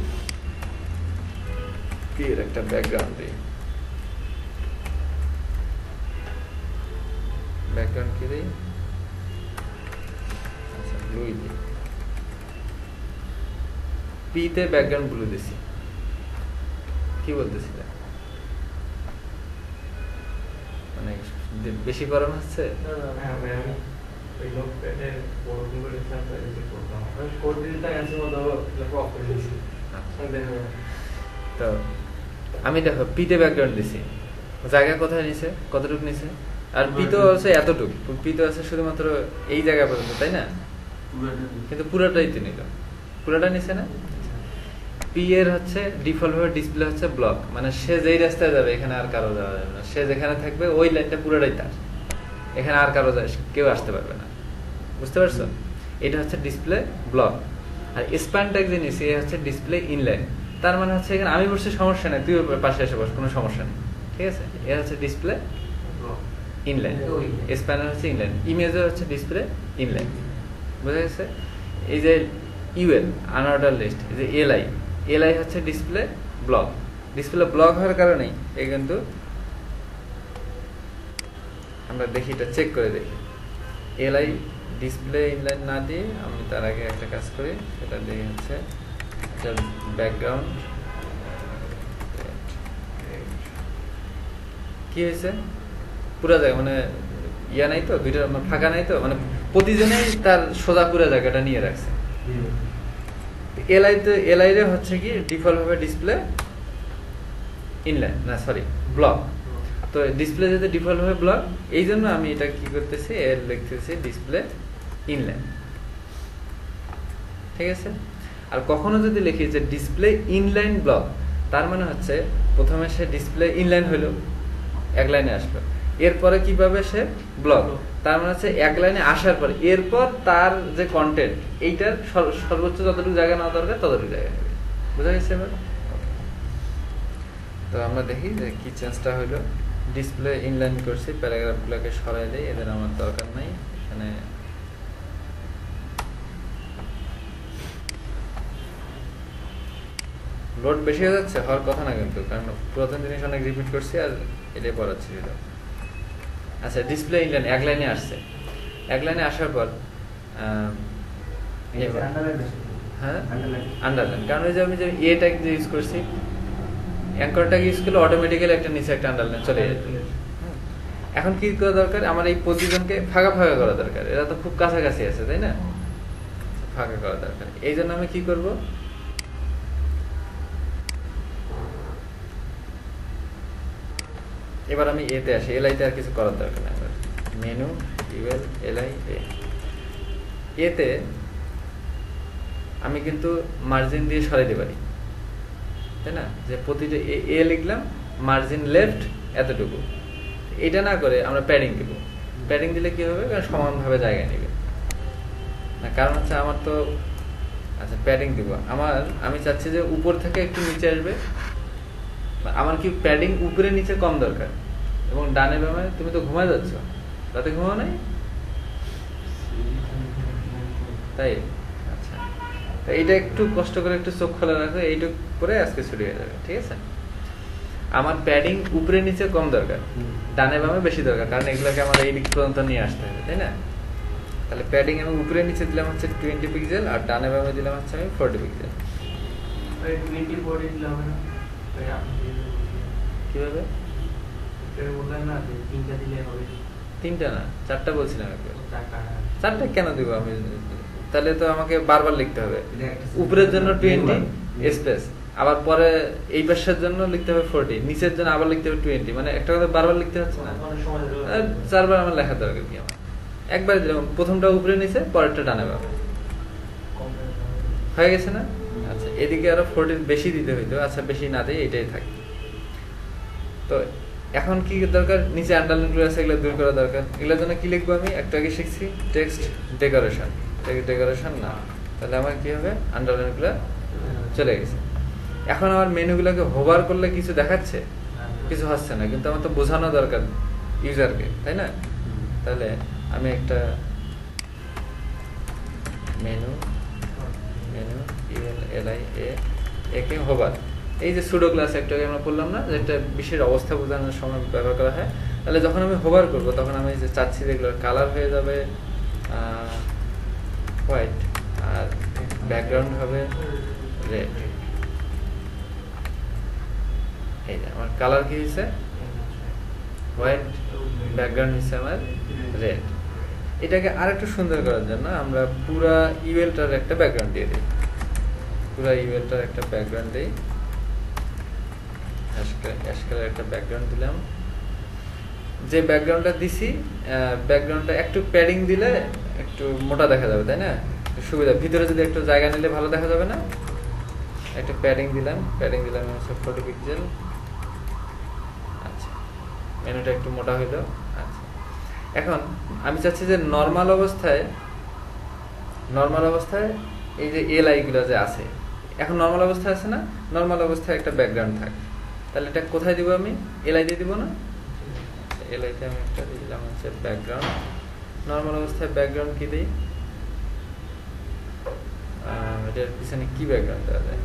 পি এর একটা ব্যাকগ্রাউন্ড দিই। ব্যাকগ্রাউন্ড কি দিই? আচ্ছা, ব্লুই দিই। পি তে ব্যাকগ্রাউন্ড ব্লু দিছি। কি বলতেছি? মানে বেশি গরম হচ্ছে? তো আমি দেখো পিতে ব্যাকগ্রাউন্ড দিছি, জায়গা কোথায় নিছে, কতটুকু নিছে? আর পি তো আছে এতটুকু, পি তো আছে শুধুমাত্র এই জায়গা পর্যন্ত, তাই না? কিন্তু পুরোটাই তো নিল, পুরোটা নিছে না? পি এর হচ্ছে ডিফল্ট ভাবে ডিসপ্লে হচ্ছে ব্লক, মানে সে যেই রাস্তায় যাবে এখানে আর কারো যাওয়া যাবে না, সে যেখানে থাকবে ওই লাইনটা পুরোটাই তার, এখানে আর কারো কেউ আসতে পারবে না। বুঝতে পারছো? এটা হচ্ছে ডিসপ্লে ব্লক। আর স্প্যান ট্যাগ জিনিস এ হচ্ছে ডিসপ্লে ইনলাইন, তার মানে হচ্ছে এখানে আমি বসছি সমস্যা নেই, তুই পাশে এসে বস, কোনো সমস্যা নেই, ঠিক আছে? এর হচ্ছে ডিসপ্লে ইনলাইন, স্প্যানার হচ্ছে ইনলাইন, ইমেজের হচ্ছে ডিসপ্লে ইনলাইন। বুঝা গেছে? এই যে ইউএল আনঅর্ডার লিস্ট, এই যে এলআই, এলআই হচ্ছে ডিসপ্লে ব্লক। ডিসপ্লে ব্লক হওয়ার কারণেই এই কিন্তু আমরা দেখি, এটা চেক করে দেখি। এলআই ডিসপ্লে ইনলাইন না দিয়ে আমি তার আগে একটা কাজ করি, সেটা দিয়ে হচ্ছে একটা ব্যাকগ্রাউন্ড। কি হয়েছে? পুরো জায়গা মানে ইয়া নাই তো, দুইটা ফাঁকা নাই তো, মানে প্রতিজনেই তার সোজা পুরো জায়গাটা নিয়ে রাখছে। এলআই রে হচ্ছে কি ডিফল্ট ভাবে ডিসপ্লে ইনলাইন, না সরি ব্লক। তো ডিসপ্লে যেতে ডিফল্ট ভাবে ব্লক, এই জন্য আমি এটা কি করতেছি, এর লিখতেছি ডিসপ্লে ইনলাইন, ঠিক আছে? আর কখনো যদি লিখি যে ডিসপ্লে ইনলাইন ব্লক, তার মানে হচ্ছে প্রথমে সে ডিসপ্লে ইনলাইন হলো, এক লাইনে আসলো, এরপরে কিভাবে সে ব্লক, তার মানে হচ্ছে এক লাইনে আসার পর এরপর তার যে কন্টেন্ট এইটার সর্বোচ্চ যতটুকু জায়গা নেওয়া দরকার ততটুকু জায়গা নেবে। বুঝা গেছে এবার? তো আমরা দেখি যে কি চেঞ্জটা হইলো। ডিসপ্লে ইনলাইন করছি, প্যারাগ্রাফগুলোকে সরাই দেই, এদের আমার দরকার নাই। এখানে লোড বেশি হয়ে যাচ্ছে, হওয়ার কথা না কিন্তু, কারণ প্রথম জিনিস অনেক রিপিট করছি আর এটাই পড়াচ্ছি। আচ্ছা, ডিসপ্লে ইনলাইন এক লাইনে আসছে, এক লাইনে আসার পর হ্যাঁ আন্ডারলাইন, কারণ ওই যে আমি যে এ ট্যাগ যে ইউজ করছি, অ্যাঙ্কর ট্যাগ ইউজ করলে অটোমেটিক্যালি একটা নিচে একটা আন্ডারলাইন চলে যায়। এখন কি করা দরকার? আমার এই পজিশনকে ফাঁকা ফাঁকা করা দরকার, এরা তো খুব কাছাকাছি আছে, তাই না? ফাঁকা করা দরকার। এই জন্য আমি কি করব, এবার আমি এতে আসি, এলআইতে আর কিছু করার দরকার নেই। মেনু ইউএল এলআই এতে আমি কিন্তু মার্জিন দিয়ে সরাইতে পারি, তাই না? যে প্রতিটা এ লিখলাম, মার্জিন লেফট এতটুকু, এটা না করে আমরা প্যাডিং দেবো। প্যাডিং দিলে কি হবে? কারণ সমানভাবে জায়গা নেবে না, কারণ হচ্ছে আমার তো আচ্ছা প্যাডিং দিব, আমি চাচ্ছি যে উপর থেকে একটু নিচে আসবে। আমার কি প্যাডিং উপরে নিচে কম দরকার, এবং ডানে বামে তুমি তো ঘুমায় যাচ্ছ, রাতে ঘুমাও নাই, তাই? আচ্ছা, এইটা একটু কষ্ট করে একটু চোখ খোলা রাখো, এইটুকু পরে আজকে ছুটি হয়ে যাবে, ঠিক আছে? আমার প্যাডিং উপরে নিচে কম দরকার, ডানে বামে বেশি দরকার, কারণ এগুলোকে আমার এই দিক পর্যন্ত নিয়ে আসতে হবে, তাই না? তাহলে প্যাডিং আমি উপরে নিচে দিলাম হচ্ছে 20 পিক্সেল আর ডানে বামে দিলাম হচ্ছে আমি 40 পিক্সেল। 20 দিলে হবে না? কিভাবে? বললেন না যে 3টা দিলে হবে। 3টা না 4টা বলছিলাম একবার। 4টা কেন দিব আমি? তাহলে তো আমাকে বারবার লিখতে হবে। এটা একটা উপরের জন্য 20 স্পেস, আবার পরে এই পাশের জন্য লিখতে হবে 40, নিচের জন্য আবার লিখতে হবে 20, মানে একটা কথা বারবার লিখতে হচ্ছে না। অনেক সময় ধরে 4বার আমার লেখার দরকার কি আমার? একবার দিলাম, প্রথমটা উপরে নিচে, পরেরটা ডানে বামে। হয়ে গেছে না? আচ্ছা, এদিকে আরো 40 বেশি দিতে হইতো। আচ্ছা, বেশি না দেই, এটাই থাকে। তো এখন কি দরকার? নিচে আন্ডারলাইন করে আছে, এগুলো দূর করা দরকার। এগুলোর জন্য কি লিখবো আমি? একটু আগে শিখছি টেক্সট ডেকোরেশন। ডেকোরেশন না, তাহলে আমার কি হবে? আন্ডারলাইন গুলো চলে গেছে। এখন আমার মেনুগুলোকে হোভার করলে কিছু দেখাচ্ছে? কিছু হচ্ছে না, কিন্তু আমার তো বোঝানো দরকার ইউজারকে, তাই না? তাহলে আমি একটা মেনু একে হোভার, এই যে সুডো ক্লাস একটা আমরা বললাম না, যে একটা বিশেষ অবস্থা বোঝানোর সময় ব্যবহার করা হয়। তাহলে যখন আমি হোভার করব তখন আমি যে চাচ্ছি যেগুলো কালার হয়ে যাবে হোয়াইট আর ব্যাকগ্রাউন্ড হবে রেড। এই যে আমার কালার কি হয়েছে? হোয়াইট, ব্যাকগ্রাউন্ড হচ্ছে আমার রেড। এটাকে আর একটু সুন্দর করার জন্য আমরা পুরা ইউএলটার একটা ব্যাকগ্রাউন্ড দিয়ে দিই। পুরা ইউএলটার একটা ব্যাকগ্রাউন্ড দিই, অ্যাশ কালার একটা ব্যাকগ্রাউন্ড দিলাম। যে ব্যাকগ্রাউন্ডটা দিছি, ব্যাকগ্রাউন্ডটা একটু প্যাডিং দিলে একটু মোটা দেখা যাবে, তাই না? সুবিধা, ভিতরে যদি একটু জায়গা নিলে ভালো দেখা যাবে না? একটা প্যাডিং দিলাম 40 পিক্সেল। আচ্ছা, মেনুটা একটু মোটা হইলো। আচ্ছা, এখন আমি চাচ্ছি যে নর্মাল অবস্থায় এই যে এল আই গুলো যে আছে, এখন নর্মাল অবস্থায় আছে না? নর্মাল অবস্থায় একটা ব্যাকগ্রাউন্ড থাকে। তাহলে এটা কোথায় দিব আমি? এল আই দিয়ে দিব না? এল আইতে আমি একটা দিলাম হচ্ছে ব্যাকগ্রাউন্ড। নর্মাল অবস্থায় ব্যাকগ্রাউন্ড কি দিই? এটার পিছনে কি ব্যাকগ্রাউন্ড দেওয়া যায়?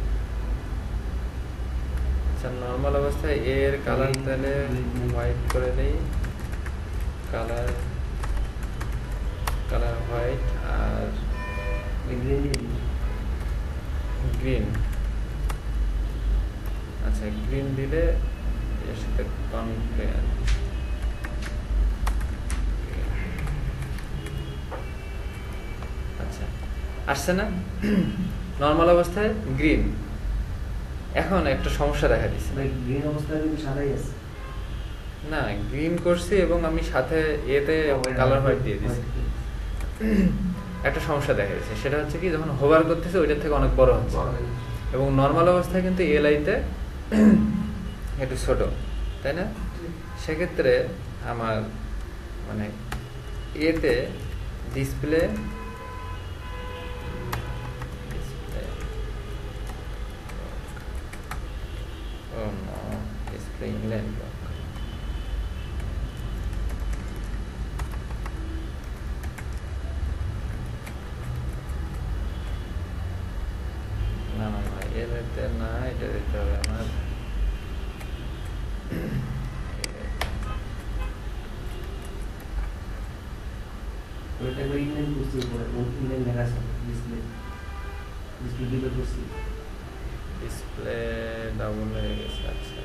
আচ্ছা, নর্মাল অবস্থায় এর কালার তাহলে হোয়াইট করে দেই, কালার হোয়াইট আর গ্রিন। আচ্ছা, গ্রিন দিলে এর সাথে আচ্ছা আসছে না? নর্মাল অবস্থায় গ্রিন। এখন একটা সমস্যা দেখা দিচ্ছে। গ্রিন অবস্থায় কিন্তু সাদাই আছে না, গ্রিন করছি এবং আমি সাথে এতে কালার হোয়াইট দিয়ে দিচ্ছি। একটা সমস্যা দেখা যাচ্ছে, সেটা হচ্ছে কি, যখন হোভার করতেছে ওইটার থেকে অনেক বড় হচ্ছে, এবং নর্মাল অবস্থায় কিন্তু এলআইতে একটু ছোট, তাই না? সেক্ষেত্রে আমার মানে এতে ডিসপ্লে ইংল্যান্ড না এতে না, এটা দিতে হবে আমার ডিসপ্লে ডাবল হয়ে গেছে। আচ্ছা,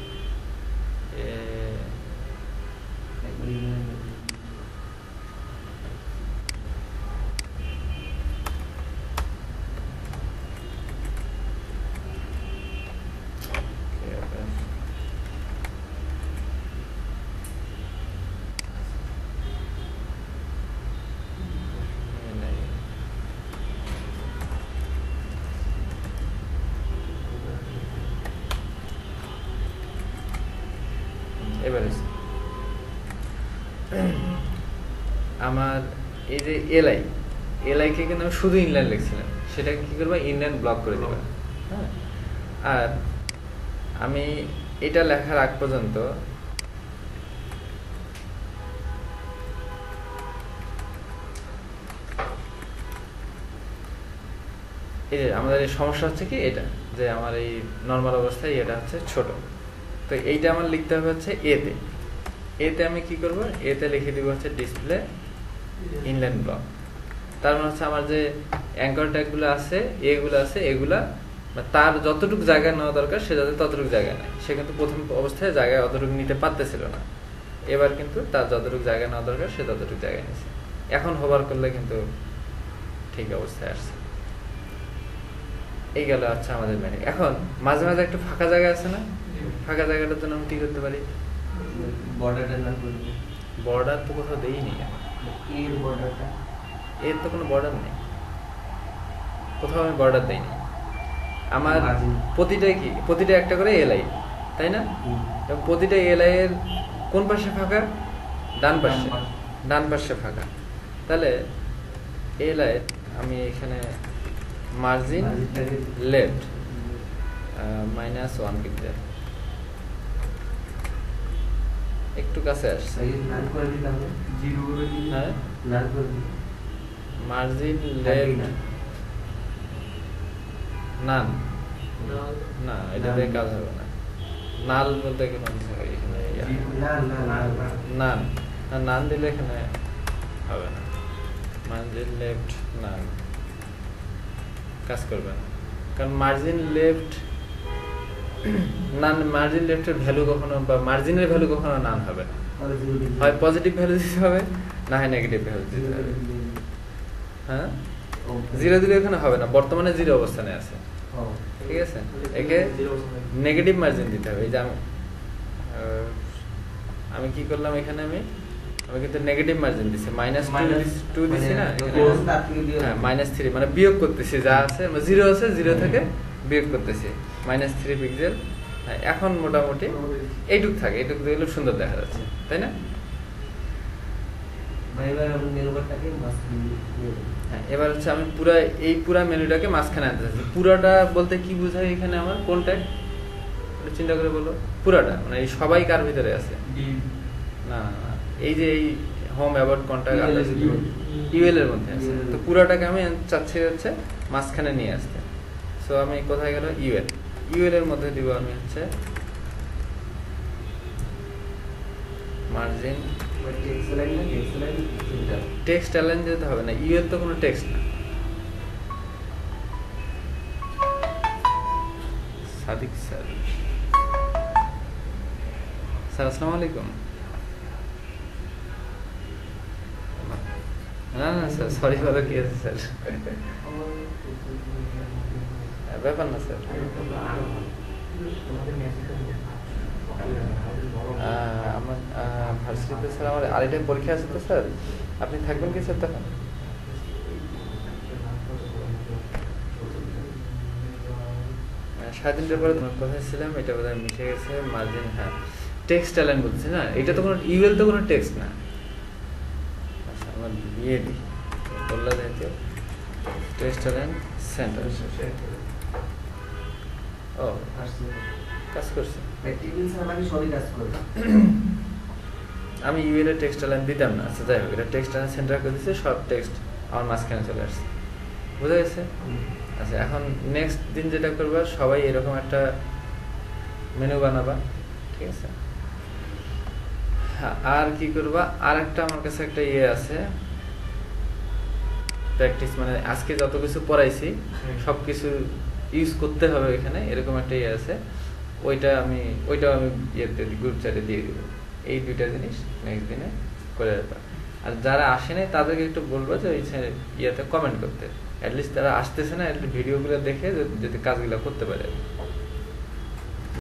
এবারে আমার এই যে এলআই কে কিন্তু আমি শুধু ইনলাইন লিখছিলাম, সেটাকে কি করবো? ইনলাইন ব্লক করে দেবো। হ্যাঁ, আর আমি এটা লেখার আগ পর্যন্ত এই যে আমাদের এই সমস্যা হচ্ছে কি, এটা যে আমার এই নর্মাল অবস্থায় এটা হচ্ছে ছোট, তো এইটা আমার লিখতে হবে হচ্ছে এতে আমি কি করব? এতে লিখে দিব হচ্ছে ডিসপ্লে ইনলাইন ব্লক। তার মানে হচ্ছে আমার যে অ্যাঙ্কর ট্যাগগুলো আছে, এগুলা তার যতটুকু জায়গা নেওয়া দরকার সে যাতে ততটুকু জায়গা নেয়। সে কিন্তু প্রথম অবস্থায় জায়গায় অতটুকু নিতে পারতেছিল না, এবার কিন্তু তার যতটুকু জায়গা নেওয়া দরকার সে ততটুকু জায়গা নিয়েছে। এখন হোভার করলে কিন্তু ঠিক অবস্থায় আসছে। এই গেল আচ্ছা আমাদের মেনু। এখন মাঝে মাঝে একটা ফাঁকা জায়গা আছে না, ফাঁকা জায়গাটার জন্য আমি কি করতে পারি? বর্ডারটা না করব। বর্ডার তো কোথাও দেইনি, এর বর্ডারটা, এর তো কোনো বর্ডার নেই, কোথাও আমি বর্ডার দেইনি। আমার প্রতিটা একটা করে এলআই, তাই না? এবং প্রতিটা এলআই এর কোন পাশে ফাঁকা? ডান পাশে ফাঁকা। তাহলে এলআই আমি এখানে মার্জিন লেফট -1 পিক্সেল, একটু কাছে আসছে। হ্যাঁ, মার্জিন লেফট নান, না এটা দিয়ে কাজ হবে না। নাল বলতে কোনো কিছু হয় এখানে, নান দিলে এখানে হবে না। মার্জিন লেফট নান কাজ করবে না, কারণ মার্জিন লেফট নান, মার্জিন লেফটের ভ্যালু কখনো বা মার্জিনের ভ্যালু কখনো নান হবে না, হয় পজিটিভ ভ্যালু দিতে হবে না হয় নেগেটিভ ভ্যালু দিতে হবে। হ্যাঁ, 0 দিলে এখানে হবে না, বর্তমানে 0 অবস্থানে আছে, ঠিক আছে? একে নেগেটিভ মার্জিন দিতে হবে। এই যে আমি কি করলাম এখানে, আমি কিন্তু নেগেটিভ মার্জিন দিছি, -2 দিছি না, হ্যাঁ -3 মানে বিয়োগ করতেছি, যা আছে 0 আছে 0 থেকে বিয়োগ করতেছি, -3 পিক্সেল। হ্যাঁ, এখন মোটামুটি এইটুক থাকে, এইটুক দেখলে সুন্দর দেখা যাচ্ছে, তাই না? হ্যাঁ, এবার হচ্ছে আমি পুরা মেনুটাকে মাঝখানে আনতে চাচ্ছি। পুরাটা বলতে কি বোঝায় এখানে আমার, কোনটা চিন্তা করে বলো? পুরাটা মানে এই সবাই কার ভিতরে আছে? না, এই যে এই হোম অ্যাবাউট কন্টাক্ট ইউএল এর মধ্যে আছে, তো পুরাটাকে আমি চাচ্ছি হচ্ছে মাঝখানে নিয়ে আসতে। সো আমি কোথায় গেল? ইউএল এর মধ্যে দিব আমি হচ্ছে মার্জিন টেক্সট অ্যালাইন যেতে হবে না, ইউএল তো কোনো টেক্সট না। সাদিক স্যার, আসসালামু আলাইকুম। না স্যার, সরি বলো, কি আছে স্যার? ব্যাপার না স্যার, আমার ভার্সিটিতে স্যার আমার আরেকটা পরীক্ষা আছে তো স্যার, আপনি থাকবেন কি স্যার তখন? সাড়ে 3টার পরে তোমার কোথায় ছিলাম, এটা বোধহয় মিশে গেছে। মার্জিন, হ্যাঁ টেক্সট অ্যালাইন বলছে না, এটা তো কোনো ইউএল তো কোনো টেক্সট না। আচ্ছা, আমার বিয়ে দিই বললা যেহেতু টেক্সট অ্যালাইন সেন্টার, ও কাজ করছে। আমি ইউএল এর টেক্সট অ্যালাইন দিতাম না, আচ্ছা যাই হোক, এটা টেক্সট অ্যালাইন সেন্টার করে দিচ্ছে, সব টেক্সট আমার মাঝখানে চলে আসছে, বুঝা গেছে? আচ্ছা, এখন নেক্সট দিন যেটা করবা, সবাই এরকম একটা মেনু বানাবা, ঠিক আছে? হ্যাঁ, আর কি করবা, আর একটা আমার কাছে একটা ইয়ে আছে প্র্যাকটিস, মানে আজকে যত কিছু পড়াইছি সবকিছু ইউজ করতে হবে এখানে, এরকম একটা ইয়ে আছে। ওইটাও আমি ইয়েতে গ্রুপ চ্যাটে দিয়ে দিব। এই 2টা জিনিস নেক্সট দিনে করে রাখবা। আর যারা আসে নাই তাদেরকে একটু বলবো যে ওই ইয়েতে কমেন্ট করতে, অ্যাটলিস্ট তারা আসতেছে না, ভিডিওগুলো দেখে যদি কাজগুলো করতে পারে।